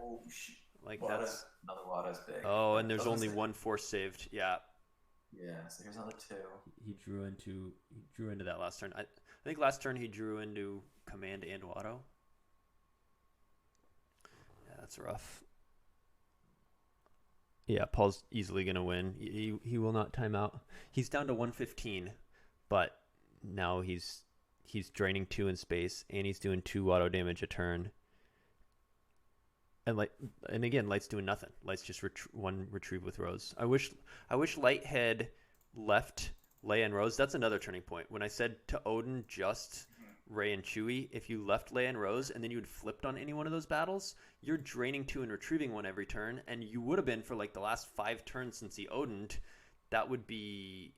Oh, shit. Like Watto's, another Watto's big. Oh, and there's only one force saved. Yeah. Yeah, so here's another 2. He drew into that last turn. I think last turn he drew into command and Watto. Yeah, that's rough. Yeah, Paul's easily going to win. He will not time out. He's down to 115, but now he's draining 2 in space, and he's doing 2 Watto damage a turn. And again, Light's doing nothing. Light's just one retrieve with Rose. I wish Light had left Leia and Rose. That's another turning point. When I said to Odin just Rey and Chewie, if you left Leia and Rose and then you had flipped on any one of those battles, you're draining 2 and retrieving 1 every turn, and you would have been for like the last 5 turns since he Odin'd. That would be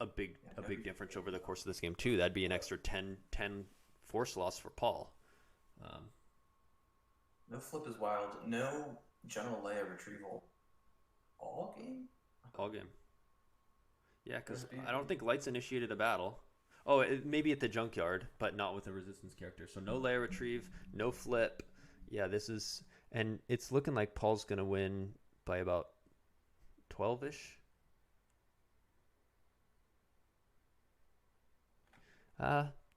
a big difference over the course of this game too. That'd be an extra 10 force loss for Paul. No flip is wild. No General Leia retrieval all game? All game. Yeah, because I don't think Light's initiated a battle. Oh, maybe at the junkyard, but not with a resistance character. So no Leia retrieve, no flip. Yeah, and it's looking like Paul's going to win by about 12-ish.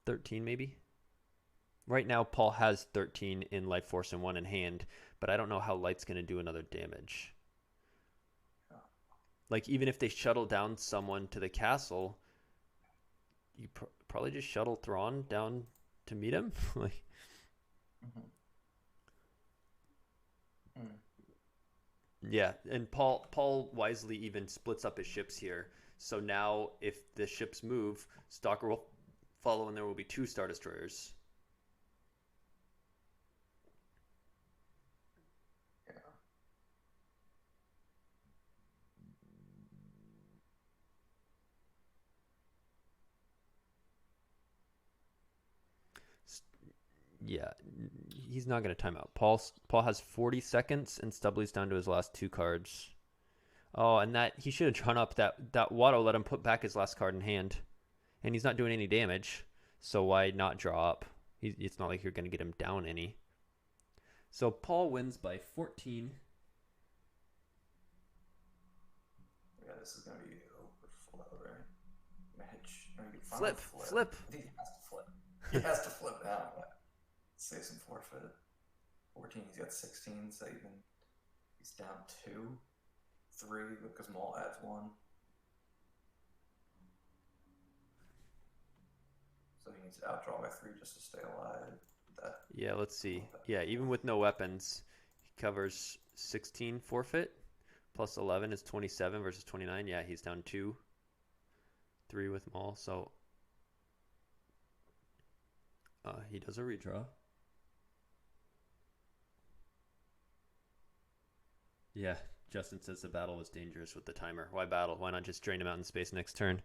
13 maybe. Right now, Paul has 13 in life force and 1 in hand, but I don't know how Light's going to do another damage. Like, even if they shuttle down someone to the castle, you probably just shuttle Thrawn down to meet him. Like, Yeah, and Paul wisely even splits up his ships here. So now, if the ships move, Stalker will follow, and there will be 2 Star Destroyers. Yeah. Yeah, he's not going to time out. Paul has 40 seconds, and Stubley's down to his last 2 cards. Oh, and that he should have drawn up that Watto let him put back his last card in hand, and he's not doing any damage. So why not draw up? It's not like you're going to get him down any. So Paul wins by 14. Yeah, this is gonna be overflow, right? Flip. I think he has to flip. He has to flip now. Save some forfeit. 14. He's got 16, so he's down 2, 3 because Maul adds 1. So he needs to outdraw by 3 just to stay alive. Yeah, let's see. Yeah, even with no weapons, he covers 16 forfeit. Plus 11 is 27 versus 29. Yeah, he's down 2. 3 with Maul, so he does a redraw. Yeah, Justin says the battle was dangerous with the timer. Why battle? Why not just drain him out in space next turn?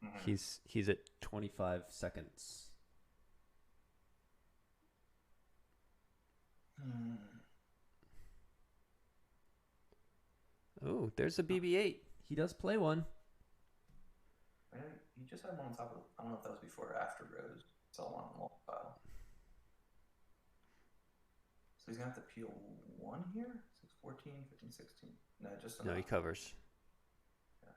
Mm-hmm. He's at 25 seconds. Oh, there's a BB-8. He does play one. He just had one on top of. I don't know if that was before or after Rose. It's all on the Maul file. So he's gonna have to peel 1 here. 6, 14, 15, 16. No, just enough. No, he covers. Yeah.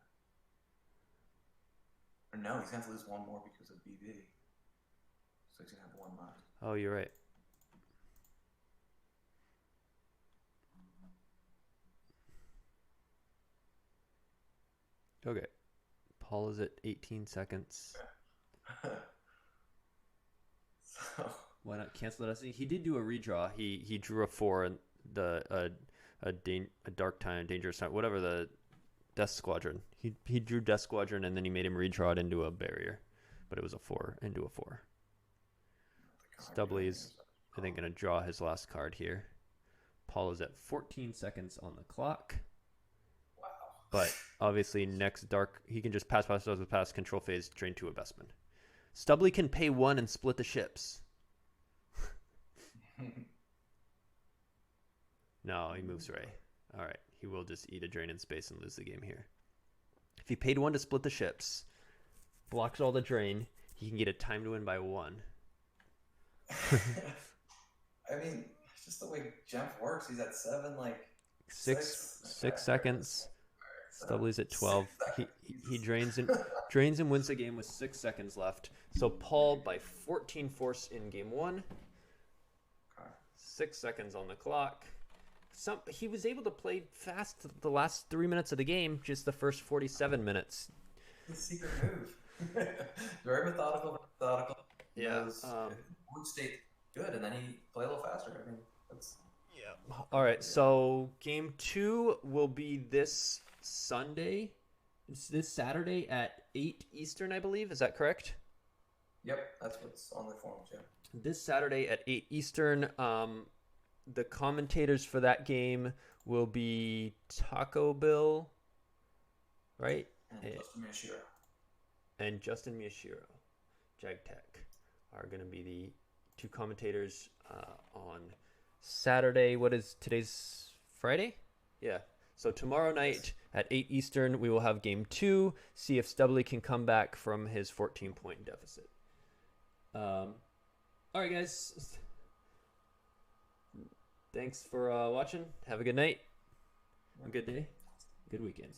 Or no, he's gonna have to lose 1 more because of BB. So he's gonna have 1 left. Oh, you're right. Okay. Paul is at 18 seconds. So why not cancel it? He did do a redraw. He drew a 4 and a dark time, dangerous time, whatever, the Death Squadron. He drew Death Squadron and then he made him redraw it into a barrier, but it was a 4 into a 4. Stubley's, I think, going to draw his last card here. Paul is at 14 seconds on the clock. Wow. But obviously next dark, he can just pass control phase, drain 2 investment. Stubley can pay 1 and split the ships. No, he moves Ray. All right, he will just eat a drain in space and lose the game here. If he paid 1 to split the ships, blocks all the drain, he can get a time to win by 1. I mean, it's just the way Jump works. He's at 7, like 6 seconds. Stubley's at 12. He drains and wins the game with 6 seconds left. So Paul by 14 force in game 1. 6 seconds on the clock. He was able to play fast the last 3 minutes of the game, just the first 47 minutes. The secret move. Very methodical. Yeah. Would stay good, and then he play a little faster. I mean, that's. Yeah. All right. So game 2 will be this Sunday. It's this Saturday at 8 Eastern, I believe. Is that correct? Yep, that's what's on the forums. Yeah. This Saturday at 8 Eastern. The commentators for that game will be Taco Bill, right? And Justin Miyashiro. JagTech are going to be the 2 commentators on Saturday. What is today's Friday? Yeah. So tomorrow night at 8 Eastern, we will have game 2. See if Stubley can come back from his 14-point deficit. All right, guys. Thanks for watching. Have a good night. A good day. Good weekend.